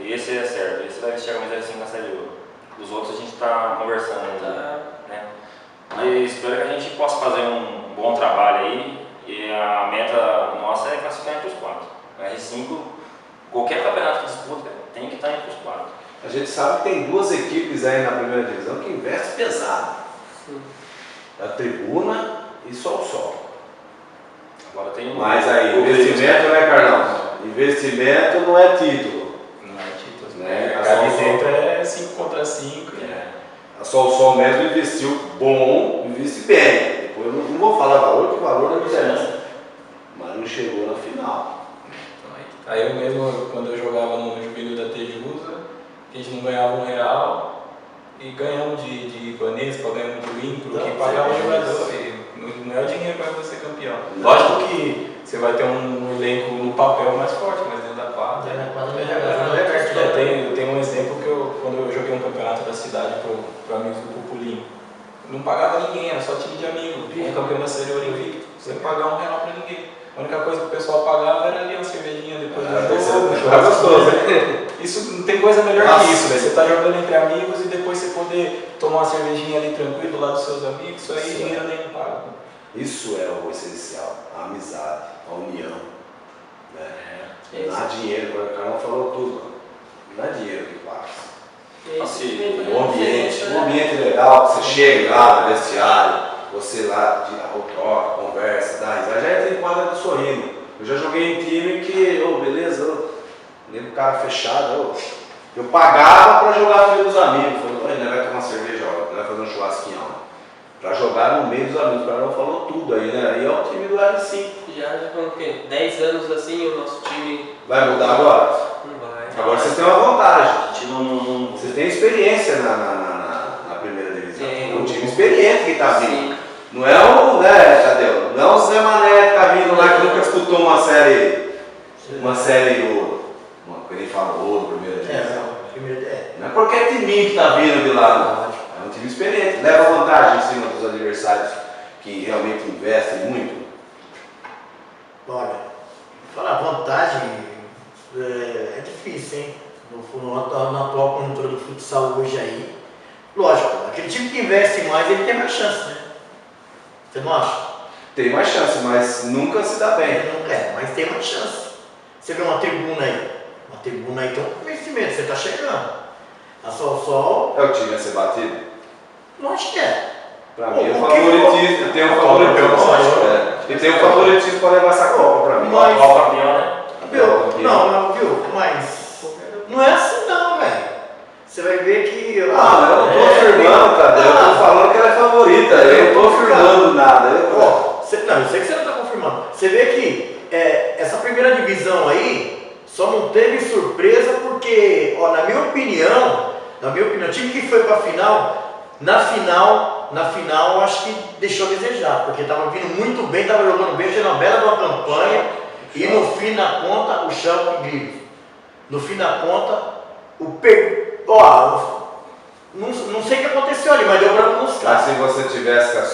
Esse é certo. vai vestir a camisa 5 na Série Ouro. Os outros a gente está conversando ainda, né? Mas espero que a gente possa fazer um bom trabalho aí, e a meta nossa é classificar entre os 4. A R5, qualquer campeonato que disputa, tem que estar entre os 4. A gente sabe que tem 2 equipes aí na primeira divisão que investem pesado. Sim. A Tribuna e Sol. Agora tem Mas aí, investimento, né, Carlão? Investimento não é título. Não é título. Né? A camiseta é 5 contra 5. A Sol mesmo investiu bom, investe bem. Depois eu não vou falar valor, porque o valor não interessa. Mas não chegou na final. Aí eu mesmo, quando eu jogava no juvenil da Tejusa, a gente não ganhava R$1 e ganhamos de Banespa, ganhamos do Impro, que pagava o jogador. E não é o dinheiro para você ser campeão. Lógico que você vai ter um elenco no papel mais forte, mas dentro da quadra. Eu tenho um exemplo que quando eu joguei um campeonato da cidade para amigos do Pupulinho, não pagava ninguém, era só time de amigo. Um campeão da Série Ouro invicto, sem pagar R$1 para ninguém. A única coisa que o pessoal pagava era ali uma cervejinha depois do jogo. Tá gostoso, né? Isso não tem coisa melhor que isso, velho. Você tá jogando entre amigos e depois você poder tomar uma cervejinha ali tranquilo do lado dos seus amigos, isso aí dinheiro nem paga. Isso é o essencial, a amizade, a união. Né? Não há dinheiro, o Carlão falou tudo. Não há dinheiro que paga. Assim, Um ambiente legal, você chega lá no vestiário, você lá tira a troca, conversa, dá risada, já entra em quadra do sorrindo. Eu já joguei em time que, beleza, lembro o cara fechado, eu pagava para jogar no meio dos amigos. Falei, nós vai tomar cerveja, nós vai fazer um churrasquinho, para jogar no meio dos amigos. O cara falou tudo aí, né? Aí é o time do R5. Já com 10 anos assim, o nosso time. Vai mudar agora? Não vai. Agora vocês têm uma vantagem. A gente não. Vocês têm experiência na primeira divisão. Sim. É um time experiente que está vindo. Sim. Não é o, né, Tadeu? Não é o Zé Mané que tá vindo lá que nunca disputou uma série ouro. Que ele fala ouro, primeira divisão. Não é qualquer timinho que tá vindo de lá, não. É um time experiente. Leva vantagem em cima dos adversários que realmente investem muito. Olha, falar vantagem é difícil, hein? Na atual conjuntura do futsal hoje aí. Lógico, aquele time que investe mais, ele tem mais chance, né? Você não acha? Tem mais chance, mas nunca se dá bem. Não é, mas tem mais chance. Você vê uma tribuna aí. Uma tribuna aí tem um conhecimento, você está chegando. A Sol. É o time a ser batido? Não acho que é. Pra mim, o favoritismo. Tem um favoritismo. E tem um favoritismo para levar essa Copa pra mim. Mas, Qual campeão, né? viu? Não, viu? Mas não é assim não, velho. Você vai ver que. Eu não tô afirmando, Tadeu. Eu tô falando que ela é favorita. Eu não tô afirmando nada. Eu sei que você não está confirmando. Você vê que essa primeira divisão aí só não teve surpresa porque, na minha opinião, o time que foi para a final, na final acho que deixou a desejar, porque estava vindo muito bem, estava jogando bem, fazendo uma bela de uma campanha, e no fim da conta, o Schalke Grifo. No fim da conta, não sei o que aconteceu ali, mas deu branco nos caras. Se você tivesse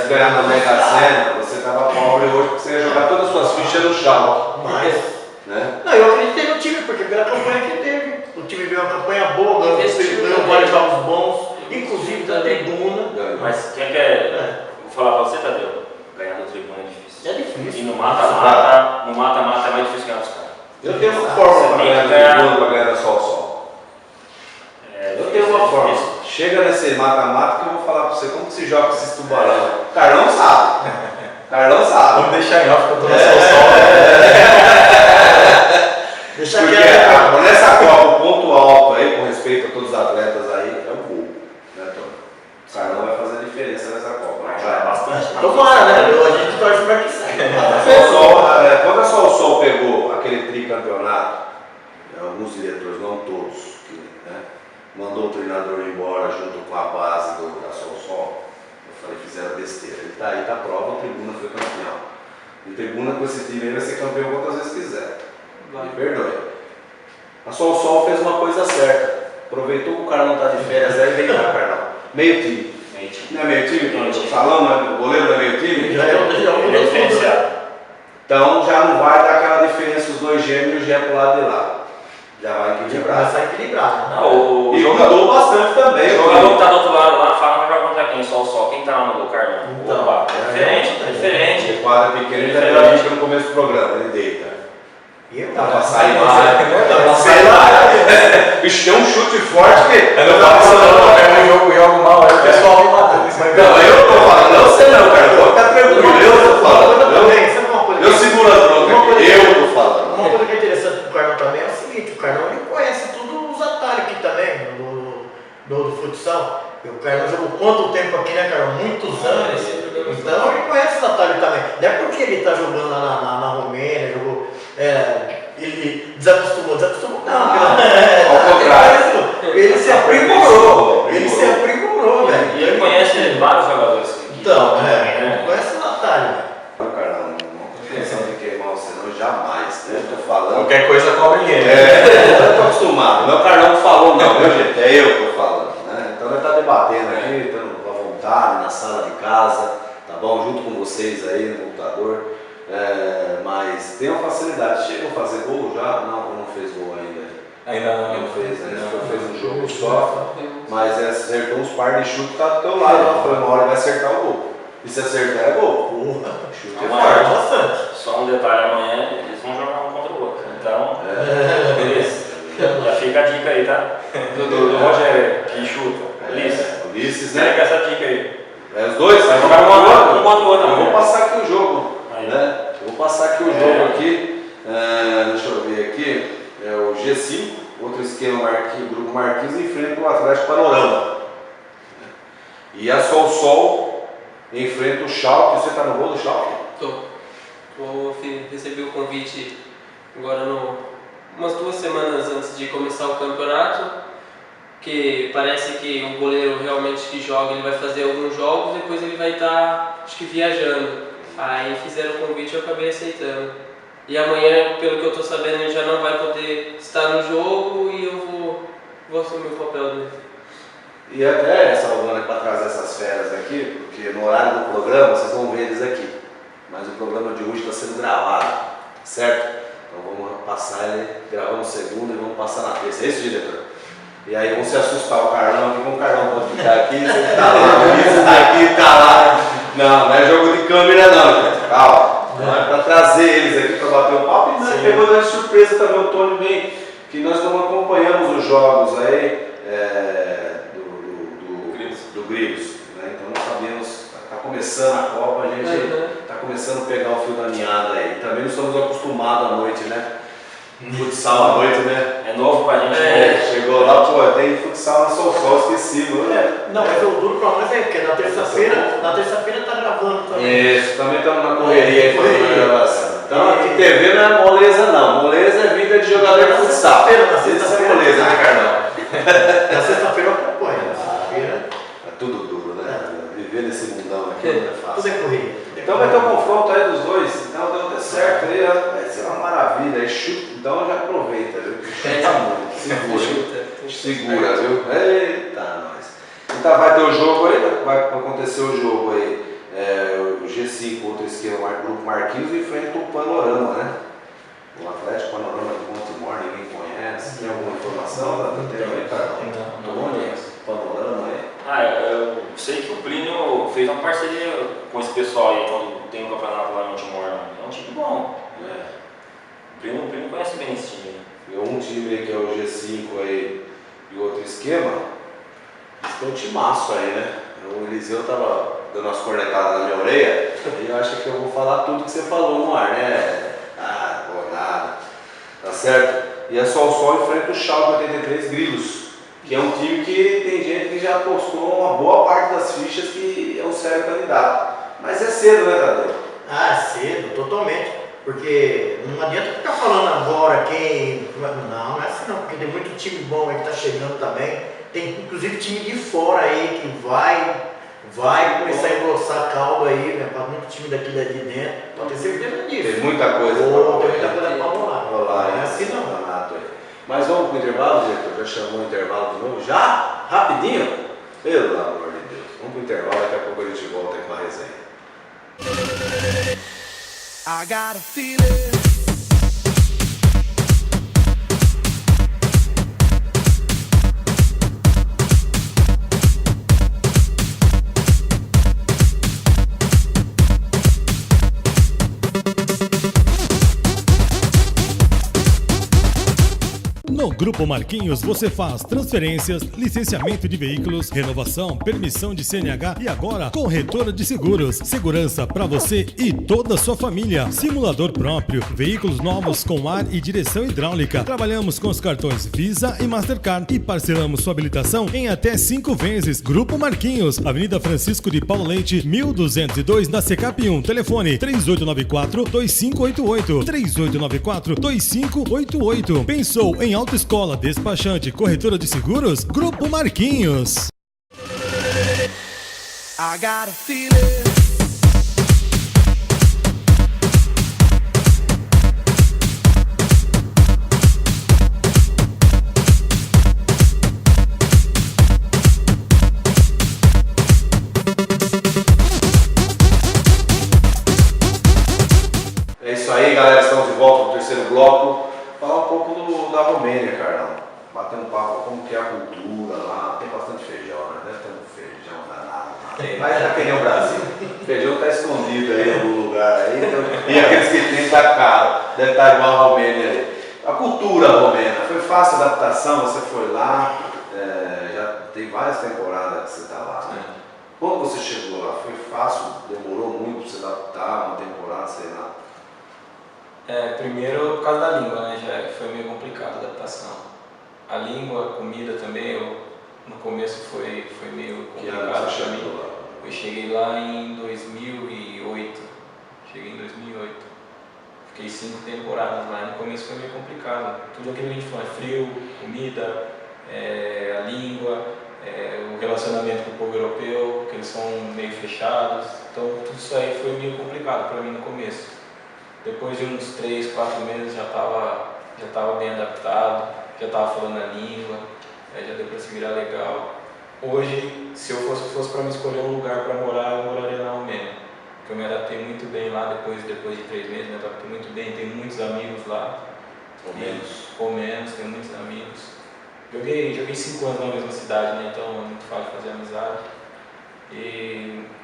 ganhado na Mega Sena, você estava pobre hoje, porque você ia jogar todas as suas fichas no chão. Mas, né? não, eu acreditei no time, porque pela campanha que teve, o time veio uma campanha boa, ganhou vários jogos bons, inclusive da tribuna. Mas quem quer. Vou falar pra você, Tadeu, ganhar da tribuna é difícil. É difícil. E no mata-mata é mais difícil ganhar dos caras. Eu tenho uma forma para ganhar da tribuna, para ganhar da Sol. Eu tenho uma forma. Chega nesse mata-mata que eu vou falar pra você como que se joga esses tubarão. Carlão sabe. Vamos deixar em off que eu tô na Deixa porque nessa Copa, o ponto alto aí, com respeito a todos os atletas aí, é o gol. Né, Tony? O Carlão vai fazer a diferença nessa Copa. Mas já é bastante. Tomara, né? A gente torce pra que saia. Quando a Sol pegou aquele tricampeonato, alguns diretores, não todos, mandou o treinador embora junto com a base da Sol. Eu falei, fizeram besteira. Ele tá aí, tá prova, a tribuna foi campeão. E a tribuna com esse time aí vai ser campeão quantas vezes quiser. Me perdoe. A Sol fez uma coisa certa. Aproveitou que o cara não tá de férias, aí vem cá, Carlão. Meio time. Não é meio time? O salão, o goleiro não é meio time? Já é diferenciado. Então já não vai dar aquela diferença os dois gêmeos já pro lado de lá. Já vai Vai equilibrar. começar equilibrado. Né? Não, o E jogador, mudou bastante também. o jogador que tá do outro lado lá fala que vai contra quem? Só. Quem tá lá no gol, Carlão? Então, Opa, é diferente. O quadro é pequeno, ele já deu a dica no começo do programa, ele deita. E eu Dá tava pra sair saindo. lá, dá pra sair lá. Bicho, tem um chute forte que. Eu não tava falando, eu jogo mal, aí o pessoal me matou. Não, eu tô falando, não sei não, cara. Pode ficar tranquilo, eu tô falando. Sabe uma coisa? Eu seguro a bronca aqui, eu tô falando. Uma coisa que é interessante pro Carlão também é o seguinte, o Carlão ele conhece tudo os atalhos aqui também, do futsal. E o Carlão jogou quanto tempo aqui, né, Carlão? Muitos anos. Então ele conhece os atalhos também. Não é porque ele tá jogando lá na Romênia, jogou. Ele desacostumou não. Ao contrário. Ele se aprimorou. Ele se aprimorou, velho. E ele conhece vários jogadores aqui. Então, né? conhece os atalhos. Cara, não tem intenção de queimar o senão jamais, né? Eu tô falando. Qualquer coisa cobre ele. Eu tô acostumado. Não é o Carlão que falou, não, meu gente, é eu que tô falando, né? Então nós tá debatendo aqui, estamos à vontade, na sala de casa, tá bom? Junto com vocês aí no computador. Mas tem uma facilidade. Chegam a fazer gol já? Não fez gol ainda. Ainda Não fez, né? Fez um jogo só, mas acertou uns par de chute, tá do teu lado. Foi uma hora vai acertar o gol. E se acertar é gol. Chute é Amanhã, forte. Bastante. só um detalhe, amanhã eles vão jogar um contra o outro. Então, beleza. Já fica a dica aí, tá? Do Rogério, que chuta. Ulisses, Pega né? essa dica aí. Os dois? Vai jogar um contra o outro. Eu vou passar aqui o jogo. Aí. Né? Eu vou passar aqui o jogo aqui. Deixa eu ver aqui. É o G5, outro esquema Grupo Marquinhos enfrenta o Atlético Panorama. E a Sol enfrenta o Schalke. Você está no gol do Schalke? Recebi o convite agora umas 2 semanas antes de começar o campeonato, que parece que o goleiro realmente que joga, ele vai fazer alguns jogos, depois ele vai estar, acho que viajando. Aí fizeram o convite e eu acabei aceitando. E amanhã, pelo que eu estou sabendo, ele já não vai poder estar no jogo e eu vou assumir o papel dele. E até, Salvana, para trazer essas feras aqui, porque no horário do programa vocês vão ver eles aqui. Mas o programa de hoje está sendo gravado, certo? Então vamos passar ele, gravamos segunda e vamos passar na terça. É isso, diretor? E aí vão se assustar o Carlão aqui, como o Carlão pode ficar aqui, você tá lá, isso daqui tá lá. Não é jogo de câmera não, gente. Calma. Não é para trazer eles aqui para bater um papo e nós pegou de surpresa também o Tony bem, que nós não acompanhamos os jogos aí do Grilos, né? Então não sabemos, está começando a Copa, a gente está começando a pegar o fio da meada aí. Também não estamos acostumados à noite, né? Futsal à noite, né? É novo pra gente. Chegou lá, pô, tem futsal na Sol, esqueci, né? Não, mas o duro pra nós é que na terça-feira tá gravando também. Isso, também estamos na correria aí fazendo a gravação. Então aqui TV não é moleza não, moleza é vida de jogador de futsal. Na sexta-feira, é moleza, né, Carlão? Na sexta-feira eu acompanho, na sexta-feira. É tudo duro, né? Viver nesse mundão aqui não é Tudo fácil. é corrida. Então vai ter um confronto aí dos dois, então deu certo aí, vai ser uma maravilha. Aí chuta, então já aproveita, viu? Chuta muito, segura, viu? Eita, nós. Então vai ter o jogo aí, vai acontecer o jogo aí. O G5, outro esquema, Grupo Marquinhos, enfrenta o Panorama, né? O Atlético Panorama de Montemor, ninguém conhece. Tem alguma informação? Não tem aí, cara? Não conhece. Panorama aí. Eu sei que o Plínio fez uma parceria com esse pessoal aí quando tem um campeonato lá em Montemor. É um time bom. O Plínio conhece bem esse time. E um time aí que é o G5 aí e outro esquema, eles têm um timaço aí, né? O Eliseu tava dando umas cornetadas na minha orelha e eu acho que eu vou falar tudo que você falou no ar, né? Nada. Tá certo? E a Sol enfrenta o Schalke 83 Grilos, que é um time que tem gente que já apostou uma boa parte das fichas que é um sério candidato. Mas é cedo, né, Tadeu? Cedo, totalmente. Porque não adianta ficar falando agora quem. Não é assim não, porque tem muito time bom aí que tá chegando também. Tem inclusive time de fora aí que vai começar a engrossar a caldo aí, né? Para muito time daqui de dentro. Pode ter certeza disso. Tem muita coisa Tem muita coisa pra rolar. Não é assim não. Mas vamos pro intervalo, diretor? Já chamou o intervalo de novo? Já? Rapidinho? Pelo amor de Deus. Vamos pro intervalo, daqui a pouco a gente volta aí com a resenha. I got a feeling Grupo Marquinhos, você faz transferências, licenciamento de veículos, renovação, permissão de CNH e agora corretora de seguros. Segurança para você e toda a sua família. Simulador próprio, veículos novos com ar e direção hidráulica. Trabalhamos com os cartões Visa e Mastercard e parcelamos sua habilitação em até 5 vezes. Grupo Marquinhos, Avenida Francisco de Paulo Leite, 1202, na Secap 1. Telefone 3894-2588. 3894-2588. Pensou em autoescola, despachante, corretora de seguros? Grupo Marquinhos. I got a feeling. É isso aí, galera, estamos de volta no terceiro bloco. Falar um pouco da Romênia, Carlão. Bater um papo como que é a cultura lá. Tem bastante feijão, né? Deve ter um feijão danado. Mas é que nem o Brasil. O feijão está escondido aí em algum lugar. Aí, e aqueles que tem tá caro. Deve estar igual a Romênia aí. A cultura romena, foi fácil a adaptação? Você foi lá, já tem várias temporadas que você está lá, né? Quando você chegou lá, foi fácil? Demorou muito para se adaptar, uma temporada, sei lá? Primeiro por causa da língua, né? Já foi meio complicado a adaptação. A língua, a comida também, no começo foi meio complicado para mim. Eu cheguei lá em 2008. Fiquei 5 temporadas lá. No começo foi meio complicado. Tudo aquilo que a gente falou, frio, comida, a língua, o relacionamento com o povo europeu, que eles são meio fechados. Então tudo isso aí foi meio complicado para mim no começo. Depois de uns 3, 4 meses já estava bem adaptado, já estava falando a língua, já deu para se virar legal. Hoje, se eu fosse para me escolher um lugar para morar, eu moraria na Romênia. Porque eu me adaptei muito bem lá, depois de 3 meses, me adaptei muito bem, tenho muitos amigos lá. Romenos, tenho muitos amigos. Joguei 5 anos na mesma cidade, né? Então é muito fácil fazer amizade.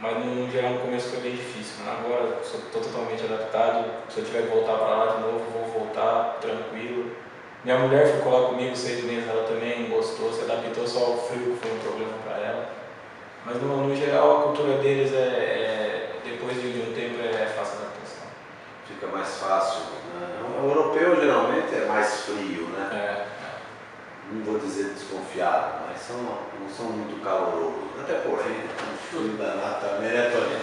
Mas no geral no começo foi bem difícil, mas agora estou totalmente adaptado. Se eu tiver que voltar para lá de novo, vou voltar tranquilo. Minha mulher ficou lá comigo 6 meses, ela também gostou, se adaptou, só ao frio que foi um problema para ela. Mas no geral a cultura deles depois de um tempo é fácil a adaptação. Fica mais fácil, né? O europeu geralmente é mais frio, né? Não vou dizer desconfiado, mas não são muito calorosos. Até porém, um frio danado também, né, Tony?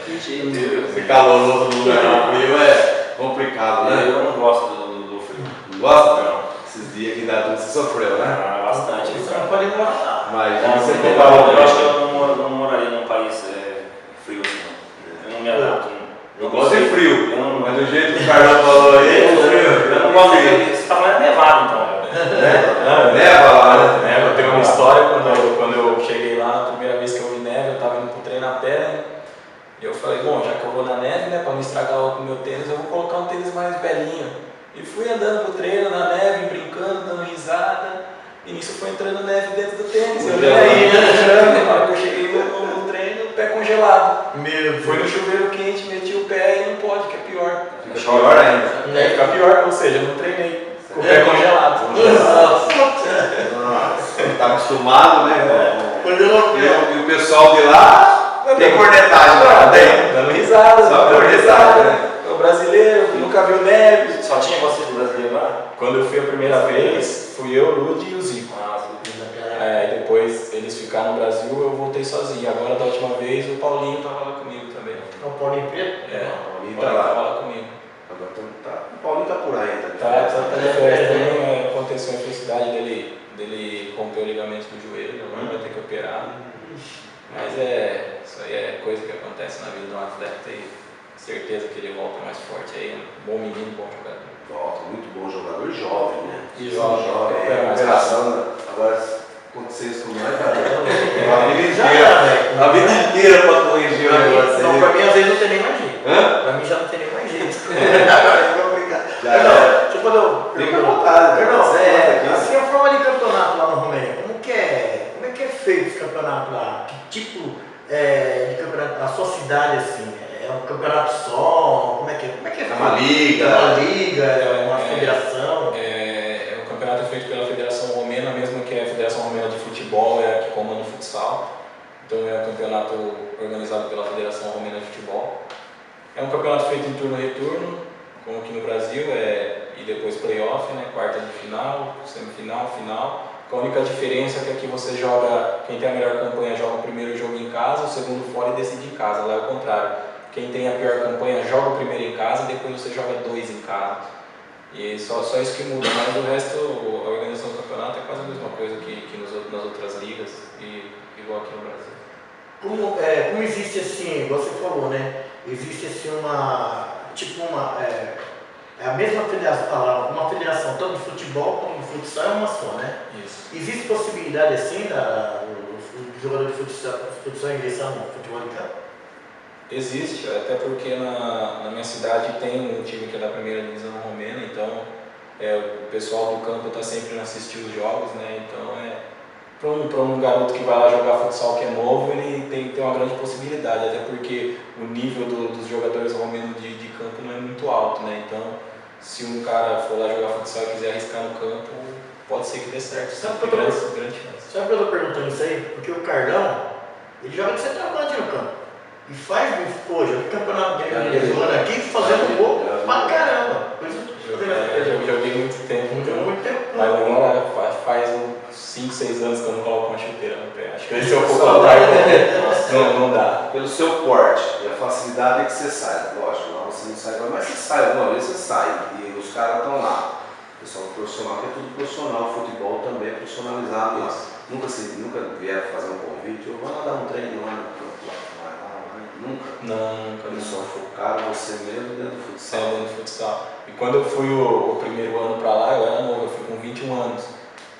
Ser caloroso no lugar frio é complicado, né? Eu não gosto do frio. Não gosta? Não. Esses dias aqui da você sofreu, né? Bastante. Você não pode morar. Mas Eu acho que eu não moraria num país frio assim, não. Eu não me adapto. eu gosto de frio, mas do jeito que o Carlão falou aí, eu não gosto de frio. Você está falando nevado, então. Neva lá, né? Eu tenho uma história quando eu cheguei lá, a primeira vez que eu vi neve, eu estava indo pro treino a pé, né? E eu falei, bom, já que eu vou na neve, né, para não estragar o meu tênis, eu vou colocar um tênis mais velhinho. E fui andando pro treino na neve, brincando, dando risada. E nisso foi entrando neve dentro do tênis. Eu aí, né? Na hora que eu cheguei no treino, o pé congelado. Foi no chuveiro quente, meti o pé e não pode, que é pior. Fica pior ainda. Fica pior, ou seja, eu não treinei. O pé congelado. Tá acostumado, né? Congelou. E o pessoal de lá tem cornetagem lá, tem? Dando risada, Só cornetagem, né? O brasileiro, que nunca viu neve. Só tinha você de brasileiro lá? Quando eu fui a primeira vez, fui eu, o Ludi e o Zico. E depois eles ficaram no Brasil, eu voltei sozinho. Agora, da última vez, o Paulinho estava lá comigo também. O Paulinho Preto? O Paulinho Tá tá lá. lá comigo. Agora o Paulinho tá por aí, Tá de festa também. Aconteceu a infelicidade dele romper o ligamento do joelho, agora vai ter que operar. Mas isso aí é coisa que acontece na vida de um atleta e certeza que ele volta mais forte aí. Bom menino, bom jogador. Volta, muito bom jogador, jovem, né? E jovem, Recuperação, agora acontecer isso com nós, cara. Já A vida inteira pra corrigir o negócio. Não, pra mim às vezes não tem nem mais jeito. Pra mim já não tem nem mais jeito. Fica à vontade, Assim, a forma de campeonato lá no Romênia, como que é feito esse campeonato lá? Que tipo de campeonato, a sua cidade assim, é um campeonato só? Como é que é feito? É uma liga, é uma federação? O campeonato é feito pela Federação Romena futsal. Então é um campeonato organizado pela Federação Romena de Futebol. É um campeonato feito em turno e retorno, como aqui no Brasil, e depois play-off, né? Quarta de final, semifinal, final. A única diferença é que aqui você joga, quem tem a melhor campanha joga o primeiro jogo em casa, o segundo fora e decide em casa. Lá é o contrário. Quem tem a pior campanha joga o primeiro em casa e depois você joga 2 em casa. E só isso que muda, mas o resto, a organização do campeonato é quase a mesma coisa que nas outras ligas e igual aqui no Brasil. Como existe assim, você falou, né? Existe assim é a mesma federação, uma federação tanto de futebol como de futsal é uma só, né? Isso. Existe possibilidade assim do jogador de futsal ingressar no futebol de campo? Existe, até porque na minha cidade tem um time que é da primeira divisão romena, então o pessoal do campo está sempre assistindo os jogos, né? Então para um garoto que vai lá jogar futsal que é novo, ele tem uma grande possibilidade, até porque o nível dos jogadores romenos de campo não é muito alto, né? Então se um cara for lá jogar futsal e quiser arriscar no campo, pode ser que dê certo, Sabe tem grande chance. Sabe por que eu estou perguntando isso aí? Porque o Carlão, ele joga de centroavante no campo. E faz, hoje, o campeonato dele jogando aqui, fazendo gol pra caramba. Eu joguei muito tempo, mas agora faz uns 5, 6 anos que eu não coloco uma chuteira no pé. Acho que esse é um pouco não dá. Pelo seu porte e a facilidade que você sai, lógico, lá você não sai, mas você sai, uma vez você sai e os caras estão lá. O pessoal profissional, que é tudo profissional, futebol também é profissionalizado lá. Nunca vieram fazer um convite, ou vamos dar um treino lá no campo. Nunca? Nunca. Eles só focaram você mesmo dentro do futsal. Dentro do futsal. E quando eu fui o primeiro ano para lá, eu era novo, eu fui com 21 anos.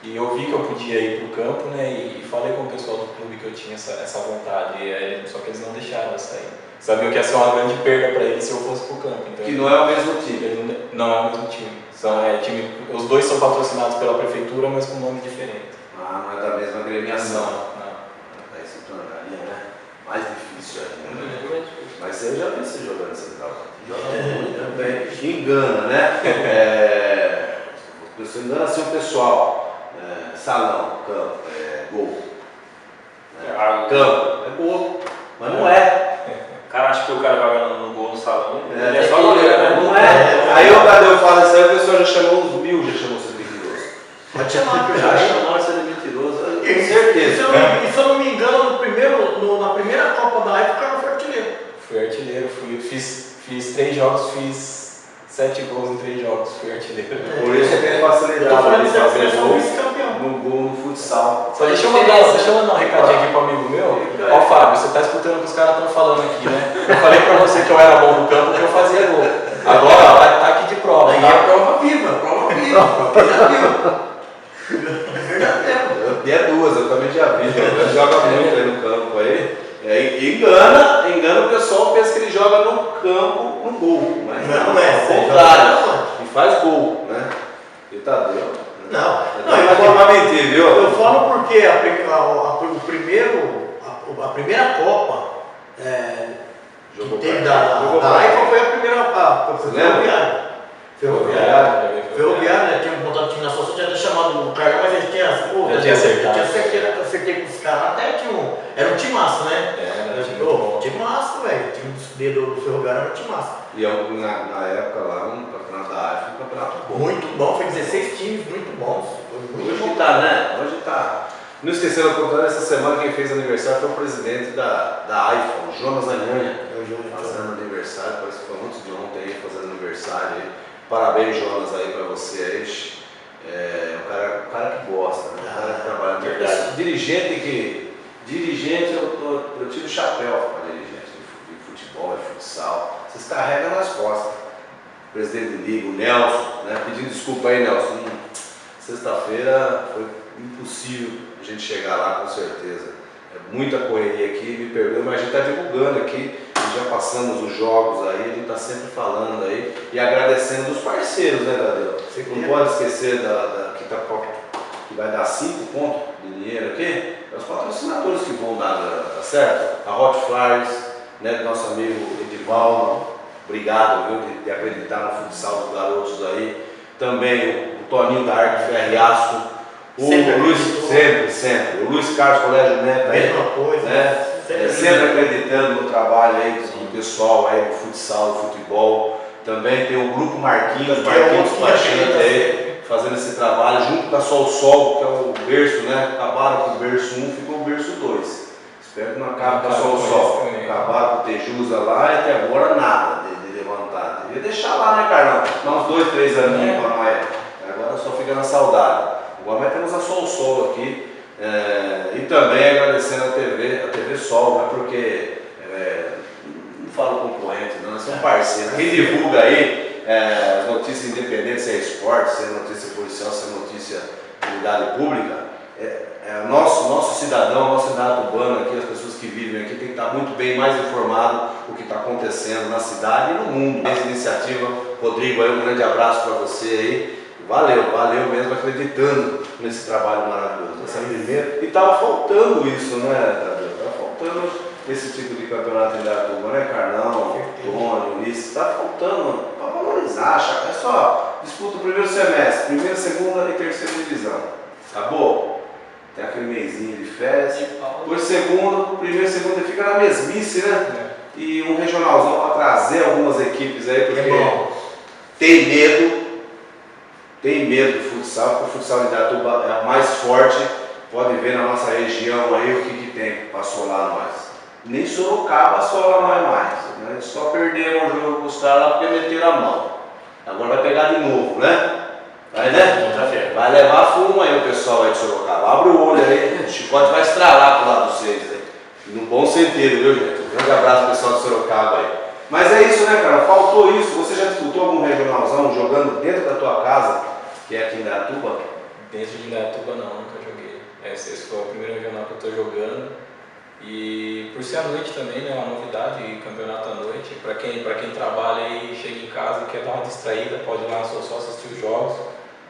E eu vi que eu podia ir para o campo, né? E falei com o pessoal do clube que eu tinha essa vontade. Só que eles não deixaram eu sair. Sabiam que ia ser uma grande perda para eles se eu fosse para o campo. Então, que não é o mesmo time? Não é o mesmo time. Os dois são patrocinados pela prefeitura, mas com nome diferente. Ah, não é da mesma agremiação. Não. Aí se tornaria, né? Mais difícil ainda. Mas eu já vi você jogando central. Joga muito bem. Engana, né? Você engana assim o pessoal. Salão, campo, gol. Campo, é gol. Mas não é. O cara acha que o cara vai no gol no salão. Ele é só goleiro, né? Não é. Aí o Tadeu fala isso aí, a pessoa já chamou uns 1000, já chamou você de mentiroso. Pode chamar, Já chamou você de mentiroso, com certeza. Se eu não me engano, na primeira Copa da AIFA, o cara foi artilheiro. Fui artilheiro, fiz 3 jogos, fiz 7 gols em 3 jogos, fui artilheiro. Por isso tem facilidade de fazer gol vice-campeão. no gol no futsal. Só deixa eu mandar um recadinho aqui pro amigo meu. Ó, Fábio, você tá escutando o que os caras estão falando aqui, né? Eu falei pra você que eu era bom no campo, que eu fazia gol. Agora tá aqui de prova. Aí é prova viva. E é duas, eu também já vi. Ele joga muito aí no campo aí. Engana o pessoal, pensa que ele joga no campo, no gol. Mas não é. Ao contrário. E faz gol, né? E Tadeu. Não, não vai mentir, viu? Eu falo porque a primeira Copa que teve da AIFA foi a primeira Ferroviária, né? Tinha montado o time na associação, tinha até chamado o Carlão, mas ele tinha acertei com os caras, até era um timaço, né? Timaço, velho. O time do Ferroviária era um timaço. E na época lá, um campeonato da AIFA, um campeonato bom. Muito bom, foi 16 times muito bons. Hoje tá, né? Hoje tá. Não esqueceram de contar, essa semana quem fez aniversário foi o presidente da AIFA, o Jonas Anhanha. Fazendo aniversário, parece que foi antes de ontem aí, fazendo aniversário aí. Parabéns, Jonas, aí pra você aí. O cara que gosta, né? O cara que trabalha. Verdade. Dirigente, eu tiro o chapéu para dirigente de futebol, de futsal. Vocês carregam nas costas. O presidente de liga, o Nelson, né? Pedindo desculpa aí, Nelson. Sexta-feira foi impossível a gente chegar lá, com certeza. É muita correria aqui, me perdoe, mas a gente está divulgando aqui. Já passamos os jogos aí, a gente está sempre falando aí e agradecendo os parceiros, né, Tadeu? Você não pode esquecer que vai dar 5 pontos de dinheiro aqui, é os patrocinadores que vão dar, tá certo? A Hot Flyers, né, do nosso amigo Edivaldo, obrigado, viu, de acreditar no futsal dos garotos aí. Também o Toninho da Arte Ferriaço, O Sempre Luiz, acreditou. sempre. O Luiz Carlos Colégio Neto, aí, Mesma coisa, né? sempre Sempre acreditando no trabalho aí do pessoal aí do futsal, do futebol. Também tem o Grupo Marquinhos Pacheta aí, fazendo esse trabalho junto com a Sol, que é o berço, né? Acabaram com o berço 1, ficou o berço 2. Espero que não acabe com a Sol. Acabaram com o Tejusa lá e até agora nada de levantar. Devia deixar lá, né, Carlão? Dá uns 2, 3 aninhos para nós. Agora só fica na saudade. Agora nós temos a Sol aqui. E também agradecendo a TV Sol, né? Porque não falo concorrente, não, nós somos parceiros. Quem divulga aí as notícias independentes, se é esporte, se é notícia policial, se é notícia de unidade pública, nosso cidadão, nosso cidadão urbano aqui, as pessoas que vivem aqui, tem que estar muito bem mais informado do que está acontecendo na cidade e no mundo. Essa iniciativa, Rodrigo, aí, um grande abraço para você aí. Valeu mesmo acreditando nesse trabalho maravilhoso. Essa primeira. E estava faltando isso, né, Tadeu? Estava faltando esse tipo de campeonato em Indaiatuba, né, Carlão, Tony, Ulisses? Está faltando para valorizar, é só disputa o primeiro semestre, primeira, segunda e terceira divisão. Acabou? Tem aquele mesinho de férias. Depois segundo, primeiro, segunda fica na mesmice, né? E um regionalzão para trazer algumas equipes aí, porque tem medo do futsal, porque o futsal de Indaiatuba é mais forte. Pode ver na nossa região aí o que tem para assolar nós. Nem Sorocaba assola nós mais. Né? Só perdemos o jogo com os caras lá porque meteram a mão. Agora vai pegar de novo, né? Vai, né? Vai levar fumo aí o pessoal aí de Sorocaba. Abre o olho aí, o chicote vai estralar pro lado de vocês aí. No bom sentido, viu, gente? Um grande abraço pro pessoal de Sorocaba aí. Mas é isso, né, cara? Faltou isso. Você já disputou algum regionalzão jogando dentro da tua casa, que é aqui em Indaiatuba? Dentro de Indaiatuba não, nunca joguei. Esse foi o primeiro regional que eu estou jogando. E por ser à noite também, né, uma novidade, campeonato à noite. Para quem trabalha e chega em casa e quer dar uma distraída, pode ir lá na sua só assistir os jogos.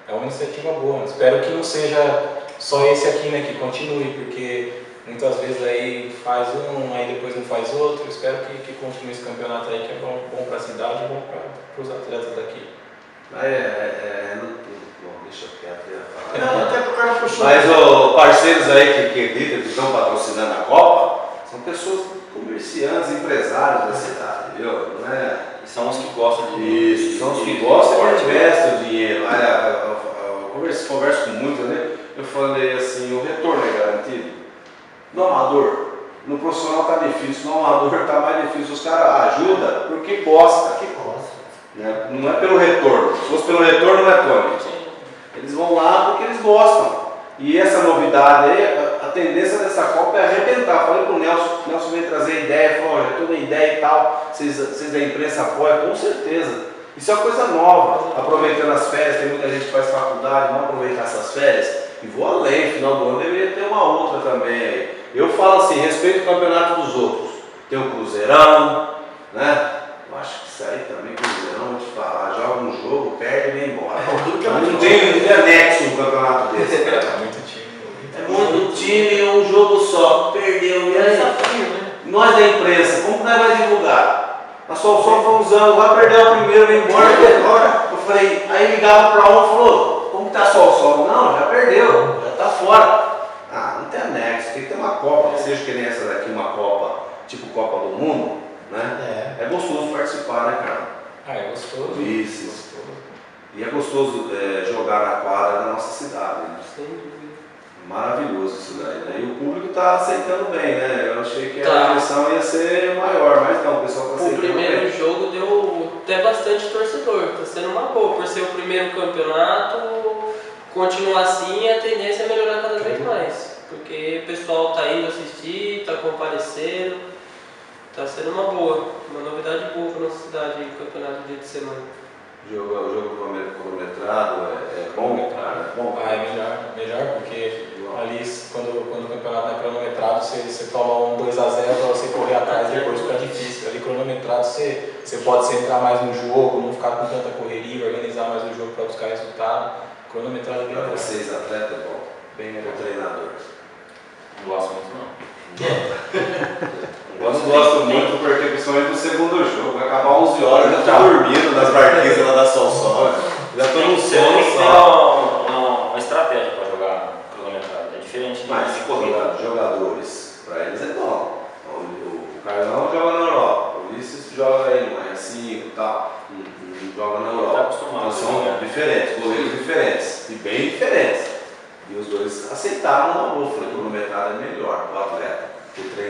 É uma iniciativa boa. Espero que não seja só esse aqui, né, que continue, porque muitas vezes aí faz um, aí depois não faz outro. Espero que continue esse campeonato aí, que é bom para a cidade e bom para os atletas daqui. Deixa quieto, Não, até porque o cara puxou. Mas parceiros aí que acreditam que estão patrocinando a Copa são pessoas comerciantes, empresários da cidade, viu? Não é? E são os que gostam de. Isso, são os que gostam e investem o dinheiro. Eu converso com muitos, né? Eu falei assim: o retorno é garantido. No amador, no profissional está difícil, no amador está mais difícil. Os caras ajudam porque gostam. Né? Não é pelo retorno. Se fosse pelo retorno, não é Tony. Eles vão lá porque eles gostam. E essa novidade aí, a tendência dessa Copa é arrebentar. Falei pro Nelson, o Nelson veio trazer ideia, falou, já toda ideia e tal, vocês da imprensa apoiam, com certeza. Isso é uma coisa nova, aproveitando as férias, tem muita gente que faz faculdade, vamos aproveitar essas férias. E vou além, final do ano deveria ter uma outra também aí. Eu falo assim, respeito o campeonato dos outros. Tem o Cruzeirão, né? Eu acho que isso aí também, Cruzeirão, vou te falar, joga um jogo, perde e vem embora. Não tem anexo um campeonato desse. É muito time. É muito time, é um jogo só, perdeu, e aí? Nós da imprensa, como que nós vamos divulgar? Nós só fomos anos lá, perdeu o primeiro, veio embora, agora. Eu falei, aí ligava para um e falou, como que tá sol? Não, já perdeu, já tá fora. Ah, não tem anexo, tem que ter uma Copa, que seja que nem essa daqui, uma Copa, tipo Copa do Mundo, né? É gostoso participar, né, cara? É gostoso. Isso. Gostoso. E é gostoso jogar na quadra da nossa cidade. Né? Sem dúvida. Maravilhoso isso daí, né? E o público está aceitando bem, né? Eu achei que a pressão ia ser maior, mas não, o pessoal está aceitando bem. O primeiro jogo deu até bastante torcedor, está sendo uma boa. Por ser o primeiro campeonato, continuar assim, a tendência é melhorar cada vez mais. Porque o pessoal está indo assistir, está comparecendo, está sendo uma boa, uma novidade boa para a nossa cidade, o campeonato dia de semana. O jogo cronometrado é bom, cara? É bom? É melhor porque ali quando o campeonato é cronometrado, você toma um 2-0 para você correr atrás, depois fica difícil. Ali cronometrado você pode entrar mais no jogo, não ficar com tanta correria, organizar mais o jogo para buscar resultado. Cronometrado é bem melhor. Para vocês atletas, bom, Bem melhor. treinador. Não gosto muito, não. Eu não gosto muito porque principalmente no segundo jogo, vai acabar 11 horas, eu já estou dormindo nas marquises lá da Sol. Já estou no Tem que sono ter só. uma estratégia para jogar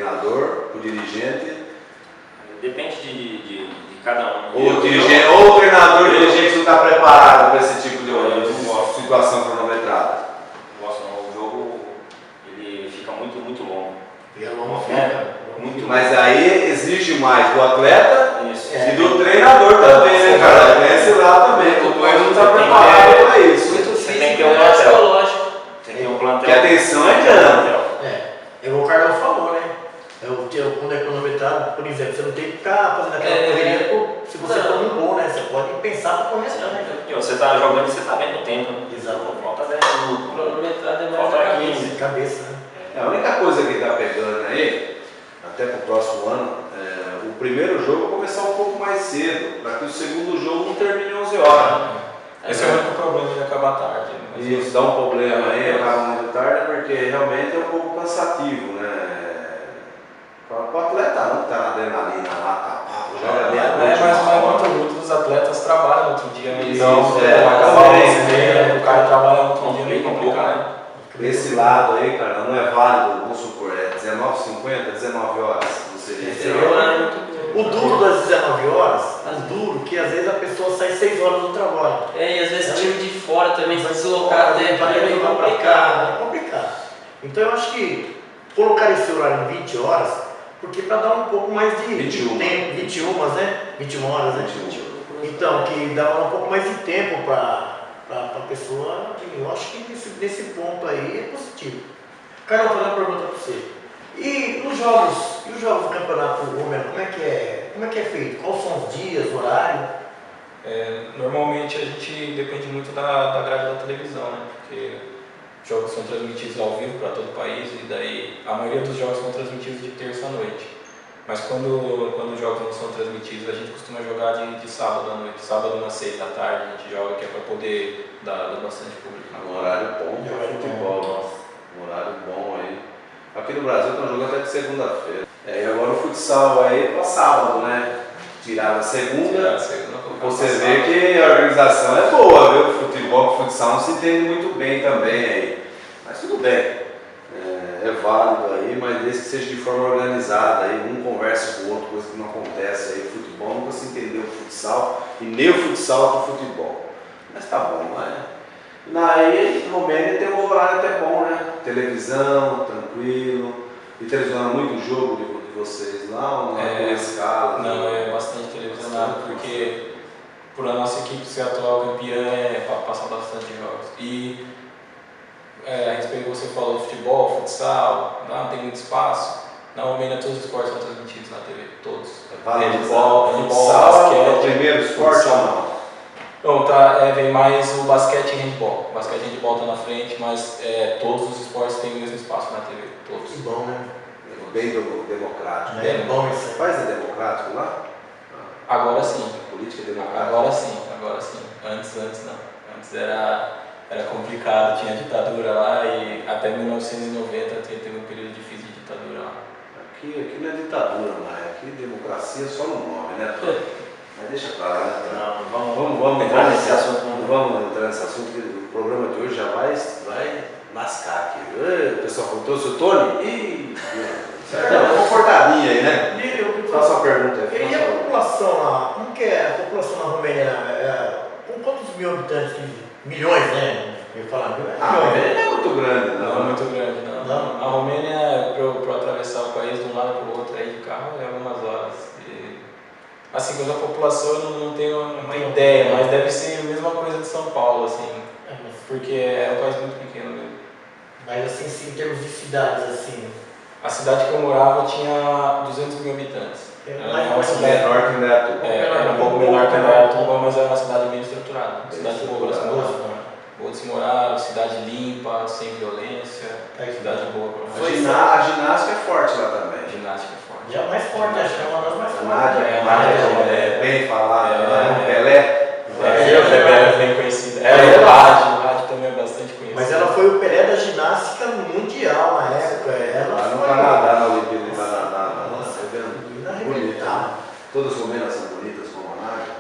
treinador, o dirigente? Depende de cada um. Ou o dirigente, ou o treinador, o dirigente não está preparado para esse tipo de situação cronometrada? Gosto não, o jogo ele fica muito, muito longo. E é longo, Muito Mas aí exige mais do atleta Isso. e do treinador também, né, cara? Tem esse lado também. O Coelho não está preparado para isso. Muito Você tem que físico ter um e plantel. psicológico. Tem que ter um plantel. Porque a atenção é grande. É o Carlão falou, né? Quando é cronometrado, por exemplo, você não tem que ficar fazendo aquela correria se você for um gol, né? Você pode pensar para começar, né? Porque você está jogando e você está vendo o tempo. Exato. Falta 10 minutos. Cronometrado é mais Falta a cabeça. 15. Cabeça, né? A única coisa que está pegando aí, até para o próximo ano, o primeiro jogo começar um pouco mais cedo, para que o segundo jogo não termine 11 horas. Esse é o único problema de acabar tarde. Mas Isso dá um problema aí, acaba muito tarde, porque realmente é um pouco cansativo, né? Para o atleta não que está na adrenalina lá, joga meia-noite. mas muitos dos atletas trabalham no outro dia. Né? Então, O cara trabalha no outro dia, meio complicado. Esse lado aí, cara, não é válido, vamos supor, é 19h50, 19 horas. O duro das 19 horas, o duro que às vezes a pessoa sai 6 horas do trabalho. E às vezes time de fora também se deslocar até para é meio complicado. É complicado. Então eu acho que colocar esse horário em 20 horas, porque para dar um pouco mais de 21. tempo, 21, né? 21 horas, né? 21. Então, que dá um pouco mais de tempo para a pessoa, eu acho que nesse ponto aí é positivo. Carol, vou fazer uma pergunta para você. E os jogos do campeonato Romero, como é que é feito? Quais são os dias, o horário? Normalmente a gente depende muito da grade da televisão, né? Porque os jogos são transmitidos ao vivo para todo o país e daí a maioria dos jogos são transmitidos de terça à noite. Mas quando os jogos não são transmitidos, a gente costuma jogar de sábado à noite. Sábado às 6 da tarde a gente joga, que é para poder dar bastante público. Um horário bom para futebol, nossa. Um horário bom aí. Aqui no Brasil estão jogando até de segunda-feira. E agora o futsal aí para sábado, né? Tiraram a segunda. Você vê que a organização é boa, viu? O futebol e o futsal não se entende muito bem também aí. Mas tudo bem. É válido aí, mas desde que seja de forma organizada, aí um conversa com o outro, coisa que não acontece aí, o futebol nunca se entendeu o futsal e nem o futsal com o futebol. Mas tá bom, Aí, no Romênia tem um horário até bom, né? Televisão, tranquilo. E televisiona muito o jogo de vocês lá, ou não é escala? Não, é bastante televisionado, porque por a nossa equipe ser atual campeã, passa bastante jogos. E a respeito do que você falou, futebol, futsal, não tem muito espaço. Na Romênia todos os esportes são transmitidos na TV, todos. Futebol, basquete, o primeiro esporte ou não? Não, vem mais o basquete e handball. O basquete e handball está na frente, mas todos os esportes têm o mesmo espaço na TV, todos. Que bom, né? Bem democrático. É bom isso aí. Faz democrático lá? Agora sim. Política democrática? Agora sim. Antes não. Antes era complicado, tinha ditadura lá e até 1990 teve um período difícil de ditadura lá. Aqui não é ditadura, mas aqui democracia só no nome, né? Mas deixa pra lá, né? Vamos entrar nesse assunto. Vamos entrar nesse assunto, que o programa de hoje já vai lascar aqui. O pessoal falou, seu Tony? Ih, uma cortadinha aí, né? Faça uma pergunta aí. E a população lá, como que é a população na Romênia? Com quantos mil habitantes? Milhões, né? Eu falar milhões. A Romênia não é muito grande, não. Não é muito grande, não. A Romênia, para atravessar o país de um lado para o outro aí de carro, é algumas horas. Assim, quando a população eu não tenho uma ideia, mas deve ser a mesma coisa de São Paulo, assim, porque é um país muito pequeno mesmo. Mas assim, em termos de cidades, assim... A cidade que eu morava tinha 200 mil habitantes. Era uma cidade menor que Indaiatuba. Era um pouco menor que Indaiatuba, mas era uma cidade bem estruturada. Cidade boa de se morar. Boa de se morar, cidade limpa, sem violência, cidade boa para morar. A ginástica é forte lá também. Ginástica é forte. Já mais forte, acho que é uma das mais fortes. Nádia, bem falado, né? Pelé. É bem conhecida. O rádio também é bastante conhecido. Mas ela foi o Pelé da ginástica mundial na época. Ela Lá no foi... Canadá, na Olimpíada do Canadá. Bonita. Todas as romenas são bonitas como a Nádia?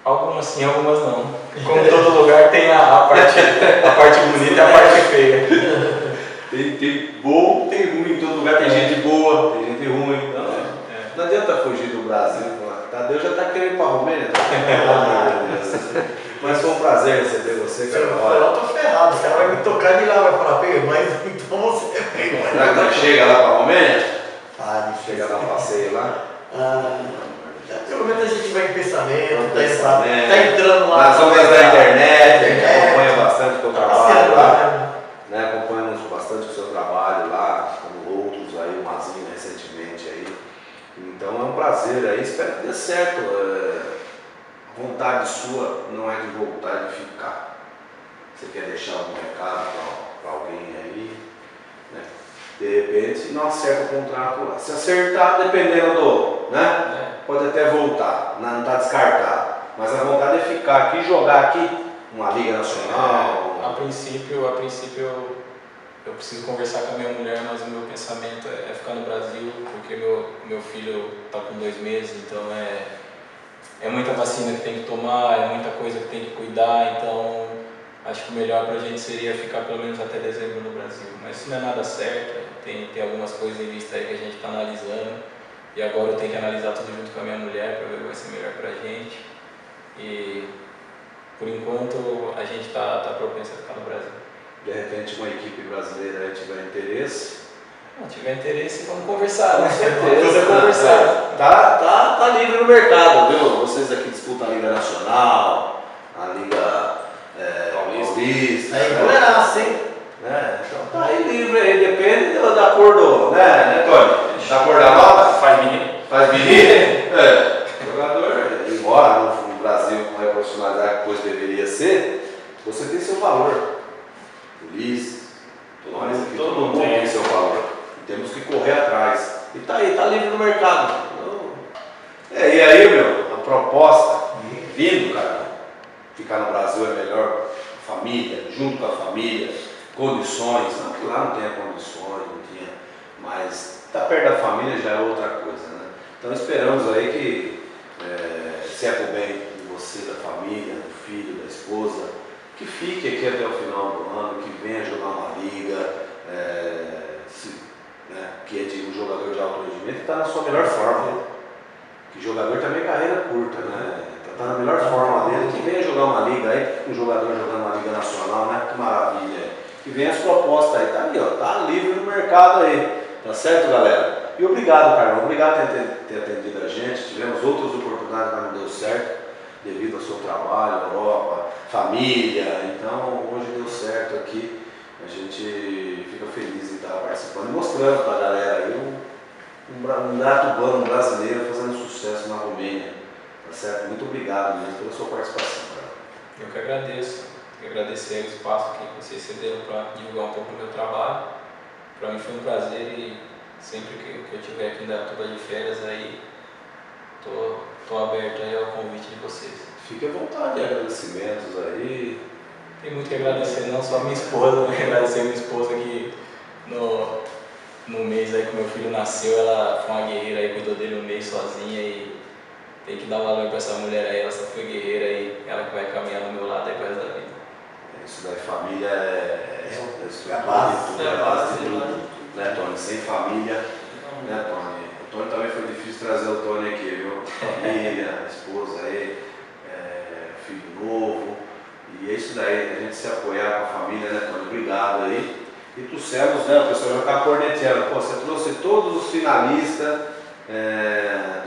Algumas sim, algumas não. Como todo lugar tem a parte bonita e a parte feia. Tem bom, tem gente ruim em todo lugar, tem gente boa, tem gente ruim. Então, não adianta fugir do Brasil. Tadeu já está querendo ir para a Romênia. Mas foi um prazer receber você, cara. Eu tô ferrado, o cara vai me tocar de lá, vai falar, mas então você vem. Será que chega lá para a Romênia? Ah, Chega lá, passeio lá. Pelo menos a gente vai em pensamento, tá entrando lá. Nas ondas da internet, a gente acompanha bastante o seu trabalho lá. Né? Acompanhamos bastante o seu trabalho lá, como outros aí, o Mazinho recentemente aí. Então é um prazer aí, espero que dê certo. A vontade sua não é de voltar, é de ficar. Você quer deixar algum recado para alguém aí, né? De repente não acerta o contrato lá. Se acertar, dependendo do, né? Pode até voltar, não está descartado. Mas a vontade é ficar aqui, jogar aqui uma Liga Nacional. A princípio eu preciso conversar com a minha mulher, mas o meu pensamento é ficar no Brasil, porque meu filho está com 2 meses, então é muita vacina que tem que tomar, é muita coisa que tem que cuidar, então acho que o melhor para a gente seria ficar pelo menos até dezembro no Brasil. Mas isso não é nada certo, tem algumas coisas em vista aí que a gente está analisando, e agora eu tenho que analisar tudo junto com a minha mulher para ver o que vai ser melhor para a gente. E por enquanto a gente está propenso a ficar no Brasil. De repente uma equipe brasileira aí tiver interesse. Não tiver interesse, vamos conversar, Com né? certeza. Vamos conversar. Tá livre no mercado, viu? Vocês aqui disputam a Liga Nacional, a Liga Paulista. Aí goleiraço, hein? Então tá aí livre aí, depende da cor do, né, Tony? Da cor da nota? Faz menino. Faz menino? Jogador, embora no Brasil não é profissionalizado que coisa deveria ser, você tem seu valor. Ulisses, nós aqui, todo mundo tem seu valor. E temos que correr atrás. E tá aí, tá livre no mercado. E aí, meu, a proposta, vindo, cara, ficar no Brasil é melhor, família, junto com a família, condições, não que lá não tenha condições, não tinha, mas tá perto da família já é outra coisa, né? Então esperamos aí que, se é pro bem de você, da família, do filho, da esposa, que fique aqui até o final do ano, que venha jogar uma liga, que é de um jogador de alto rendimento e está na sua melhor forma. Que jogador também é carreira curta, né? Está na melhor forma dele, que venha jogar uma liga aí, um jogador jogando uma liga nacional, né? Que maravilha. Que venha as propostas aí, tá ali, ó, tá livre no mercado aí. Tá certo, galera? E obrigado, Carlão, obrigado por ter atendido a gente. Tivemos outras oportunidades, mas não deu certo. Devido ao seu trabalho, Europa, família, então hoje deu certo aqui, a gente fica feliz em estar participando e mostrando para a galera aí um gratubano, um brasileiro fazendo sucesso na Romênia, tá certo? Muito obrigado mesmo pela sua participação, cara. Eu que agradeço, agradecer o espaço que vocês cederam para divulgar um pouco do meu trabalho. Para mim foi um prazer e sempre que eu estiver aqui em Datuba de férias aí, estou aberto aí ao convite de vocês. Fique à vontade, agradecimentos aí. Tem muito que agradecer, não só a minha esposa, mas agradecer a minha esposa que no mês aí que meu filho nasceu, ela foi uma guerreira aí, cuidou dele um mês sozinha e tem que dar valor para essa mulher aí, ela só foi guerreira e ela que vai caminhar do meu lado aí pro resto da vida. Isso daí, família é a base, tudo, é a base de tudo, né, Tony? Sem família, né, Tony? O Tony também foi difícil trazer o Tony aqui, viu? Família, esposa aí, filho novo, e é isso daí, a gente se apoiar com a família, né, Tony? Obrigado aí. E trouxemos, né, o pessoal já está corneteando, pô, você trouxe todos os finalistas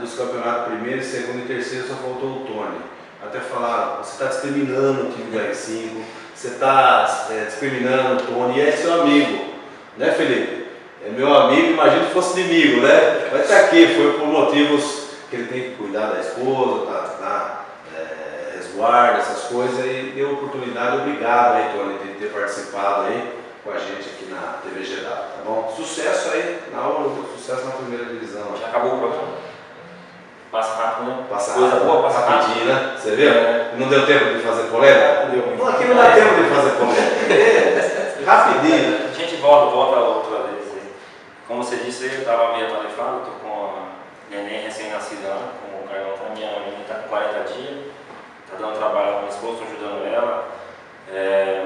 dos campeonatos primeiro, segundo e terceiro, só faltou o Tony. Até falaram, você está discriminando o time do R5, você está discriminando o Tony, e é seu amigo, né, Felipe? É meu amigo, imagina que fosse inimigo, né? Vai estar aqui, foi por motivos que ele tem que cuidar da esposa, resguardo, essas coisas, e deu oportunidade. Obrigado aí, Tony, de ter participado aí com a gente aqui na TV GW, tá bom? Sucesso aí, sucesso na primeira divisão. Já acabou o programa? Passa rápido, né? Passa coisa rápido, boa, passa rapidinho, rápido. né? Você viu? Não deu tempo de fazer polêmica? Não, aqui não dá tempo de fazer polêmica. Rapidinho. A gente volta outra vez. Como você disse, eu estava meio atarefado, estou com a neném recém-nascida lá, como o Carlão tá, minha menina está com 40 dias, está dando trabalho com a minha esposa, estou ajudando ela,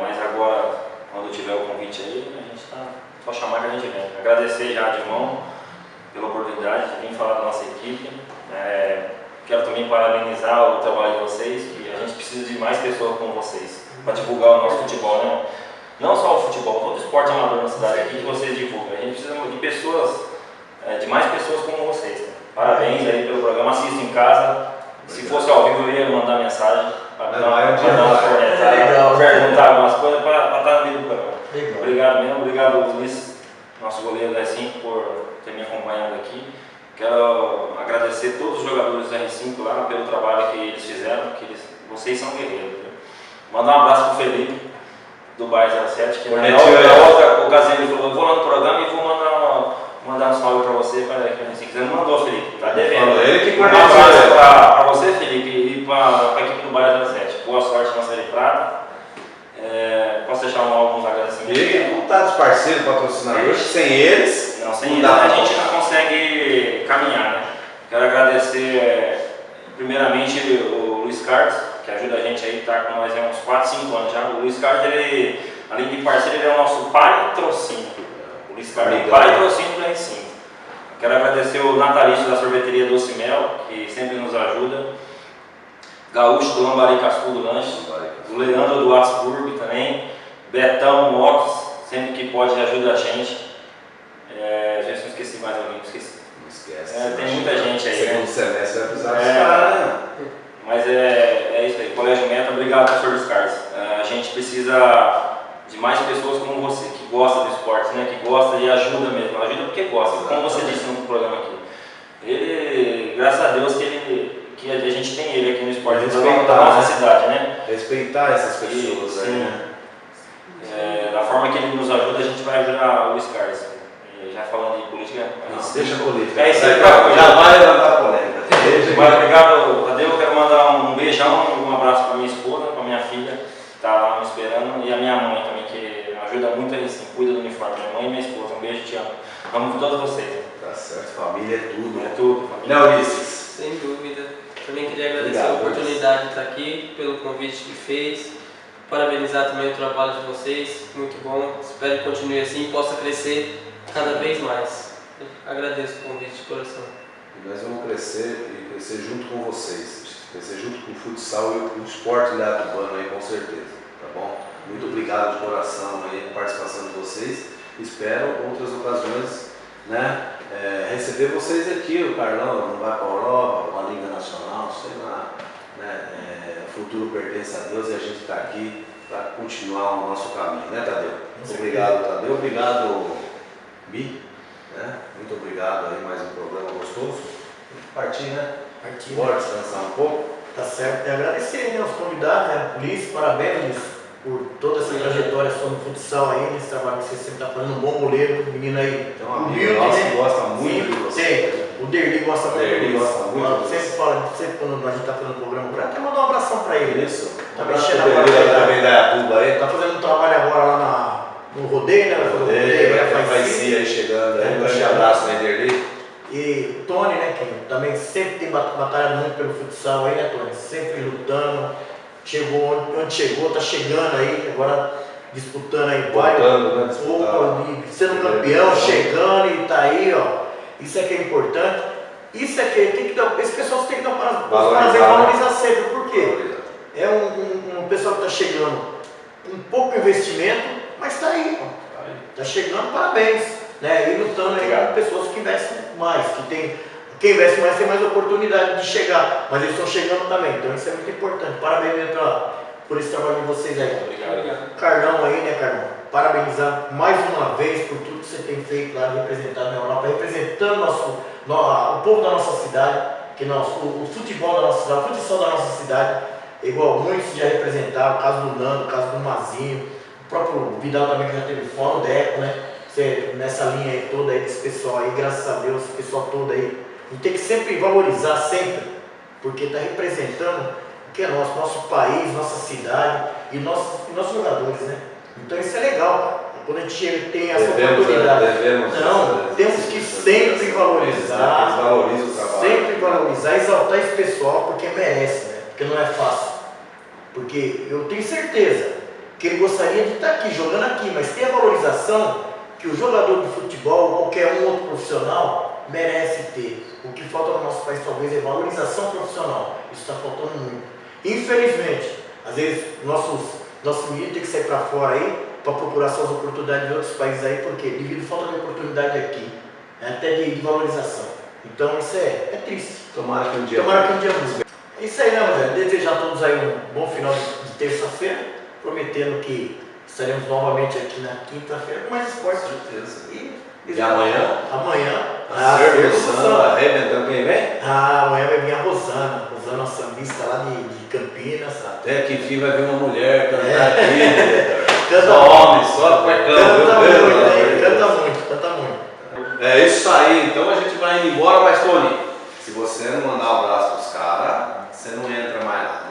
mas agora, quando tiver o convite aí, a gente está só chamar que a gente vem. Agradecer já de mão pela oportunidade de vir falar da nossa equipe. Quero também parabenizar o trabalho de vocês, que a gente precisa de mais pessoas como vocês para divulgar o nosso futebol, né? Não só o futebol, todo o esporte amador na cidade aqui que vocês divulgam. A gente precisa de pessoas, de mais pessoas como vocês. Parabéns aí pelo programa, assista em casa. Se fosse ao vivo eu ia mandar mensagem para dar umas cornetadas, perguntar algumas coisas para estar no meio do programa. Obrigado mesmo, obrigado Luiz, nosso goleiro da R5, por ter me acompanhado aqui. Quero agradecer todos os jogadores da R5 lá pelo trabalho que eles fizeram, vocês são guerreiros. Viu? Mandar um abraço para o Felipe, do Bairro 07, que na outra ocasião ele falou, eu vou lá no programa e vou mandar um salve para você, para se quiser, não mandou, Felipe, tá devendo. Um abraço para você, Felipe, e para a equipe do Bairro 07. Boa sorte na Série Prata. Posso deixar alguns agradecimentos? E contar dos parceiros, patrocinadores, sem eles. Não, sem eles a gente não consegue caminhar, né? Quero agradecer primeiramente o Luiz Carlos, que ajuda a gente aí, tá com nós há uns 4, 5 anos já. O Luiz Carlos, ele, além de parceiro, ele é o nosso patrocínio. O Luiz Carlos é patrocínio da R5. Quero agradecer o natalício da sorveteria Doce Mel, que sempre nos ajuda. Gaúcho do Lambari Cascudo Lanche, o Leandro do Asburg também, Betão Motos, sempre que pode ajuda a gente. Já não esqueci mais alguém, não esqueci. Não esquece. Tem muita gente aí. Segundo semestre vai precisar dos caras, né? Mas é isso aí, Colégio Meta, obrigado, professor dos Carlos. A gente precisa de mais pessoas como você, que gosta do esporte, né? Que gosta e ajuda mesmo, ajuda porque gosta, como você disse no programa aqui. Ele, graças a Deus que a gente tem ele aqui no esporte da nossa cidade, né? Respeitar essas pessoas, né? Da forma que ele nos ajuda, a gente vai ajudar o Luiz Carlos. Já falando de política. Deixa a política. Isso aí, já vai levantar a polêmica. Mas obrigado, Tadeu. Eu quero mandar um beijão e um abraço para minha esposa, para minha filha, que está lá me esperando, e a minha mãe também, que ajuda muito aí, sim, cuida do uniforme. Minha mãe e minha esposa. Um beijo, te amo. Amo todos vocês. Tá certo, família é tudo. É tudo. Não, Ulisses. Sem dúvida. Também queria agradecer a oportunidade de estar aqui, pelo convite que fez. Parabenizar também o trabalho de vocês, muito bom. Espero que continue assim e possa crescer cada vez mais. Agradeço o convite de coração. E nós vamos crescer e crescer junto com vocês. Crescer junto com o futsal e o esporte leatubano aí, com certeza. Tá bom? Muito obrigado de coração aí a participação de vocês. Espero outras ocasiões, né? Receber vocês aqui. O Carlão não vai para a Europa, uma Liga Nacional, sei lá. Né? O futuro pertence a Deus e a gente está aqui para continuar o nosso caminho, né, Tadeu? Obrigado, Tadeu. Obrigado, Mi. Né? Muito obrigado aí, mais um programa gostoso. Partir, né? Partir. Bora descansar um pouco. Tá certo. E agradecer, né, aos convidados, né, Ulisses, parabéns por toda essa trajetória só no futsal aí, nesse trabalho que você sempre está fazendo, um bom goleiro, menino aí. Tem um amigo nosso que gosta muito de você. Tem. O Derli gosta muito Derli gosta muito. Sempre fala, sempre quando a gente está fazendo o programa, até mandar um abração para ele. Isso. Tá mexendo agora. Também da Yatuba aí. Tá fazendo um trabalho agora lá no rodeio, né? Vai ser aí chegando aí. Um abraço, né, Derli? E o Tony, né, que também sempre tem batalhado muito pelo futsal aí, né, Tony? Sempre lutando. Chegou onde chegou, tá chegando aí, agora disputando aí vários. Sendo campeão, chegando e tá aí, ó. Isso é que é importante. Isso é que tem que dar. Esse pessoal tem que dar para valorizar sempre. Por quê? É um pessoal que está chegando com pouco investimento, mas está aí, ó. Está chegando, parabéns. Né? E lutando aí com pessoas que investem mais, quem investe mais tem mais oportunidade de chegar, mas eles estão chegando também, então isso é muito importante. Parabéns por esse trabalho de vocês aí. Obrigado. Carlão aí, né, Carlão? Parabenizar mais uma vez por tudo que você tem feito lá, representando na Europa, representando o povo da nossa cidade, que o futebol da nossa cidade, o futsal da nossa cidade, igual muitos já representaram, o caso do Nando, o caso do Mazinho, o próprio Vidal também que já teve fora, o Deco, né? Você, nessa linha aí toda aí desse pessoal aí, graças a Deus, esse pessoal todo aí, a gente tem que sempre valorizar, sempre, porque está representando o que é nosso país, nossa cidade e nossos jogadores, né? Então isso é legal, quando a gente tem essa oportunidade. Temos que sempre valorizar, sempre valorizar, exaltar esse pessoal, porque merece, né? Porque não é fácil. Porque eu tenho certeza que ele gostaria de estar aqui, jogando aqui, mas tem a valorização que o jogador de futebol, ou qualquer um outro profissional, merece ter. O que falta no nosso país talvez é valorização profissional. Isso está faltando muito. Infelizmente, às vezes nosso menino tem que sair para fora aí para procurar suas oportunidades em outros países aí, porque devido à falta de oportunidade aqui, até de valorização. Então isso é triste. Tomara que um dia. Mude. É isso aí, né, Rogério? Desejar a todos aí um bom final de terça-feira, prometendo que estaremos novamente aqui na quinta-feira com mais esporte. E amanhã? Amanhã. Samba, arrebentando quem vem? Amanhã vai vir a Rosana, a sambista lá de Campinas. Até que enfim vai vir uma mulher cantar aqui. Canta Só homem, só cuecão. Canta muito. É isso aí, então a gente vai indo embora, mas Tony, se você não mandar um abraço pros caras, você não entra mais lá.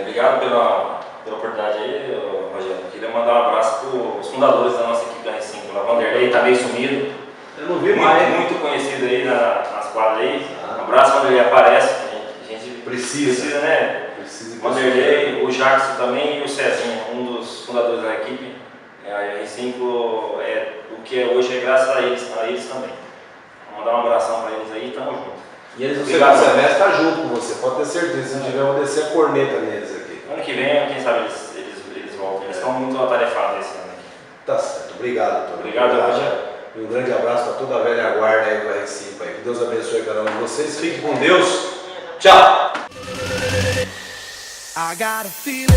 Obrigado pela oportunidade aí, Rogério. Queria mandar um abraço para os fundadores da nossa equipe da R5. O Vanderlei está meio sumido. Eu não vi mais. Muito conhecido aí nas quadras aí. Um abraço quando ele aparece. A gente precisa, né? O Vanderlei, o Jackson também e o Cezinha, um dos fundadores da equipe. A R5 o que é hoje é graças a eles também. Vou mandar um abração para eles aí e tamo junto. E eles no segundo semestre estão junto com você, pode ter certeza. Se não tiver, eu vou descer a corneta neles aqui. Ano que vem, quem sabe eles voltam. Eles estão muito atarefados esse ano aqui. Tá certo, obrigado, Tony. Obrigado, Rogério. E um grande abraço para toda a velha guarda aí do R5 aí. Que Deus abençoe cada um de vocês. Fique com Deus. Tchau! I got a feeling.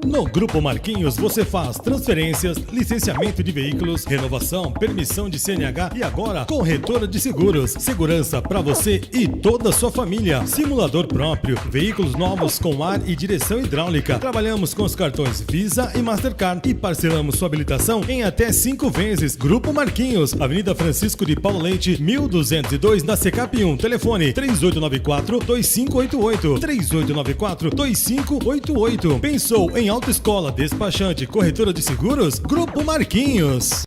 No Grupo Marquinhos você faz transferências, licenciamento de veículos, renovação, permissão de CNH e agora corretora de seguros. Segurança para você e toda a sua família. Simulador próprio, veículos novos com ar e direção hidráulica. Trabalhamos com os cartões Visa e Mastercard e parcelamos sua habilitação em até 5 vezes. Grupo Marquinhos, Avenida Francisco de Paulo Leite, 1202 na Secap 1. Telefone 3894-2588. 3894-2588. Pensou em autoescola, despachante, corretora de seguros? Grupo Marquinhos.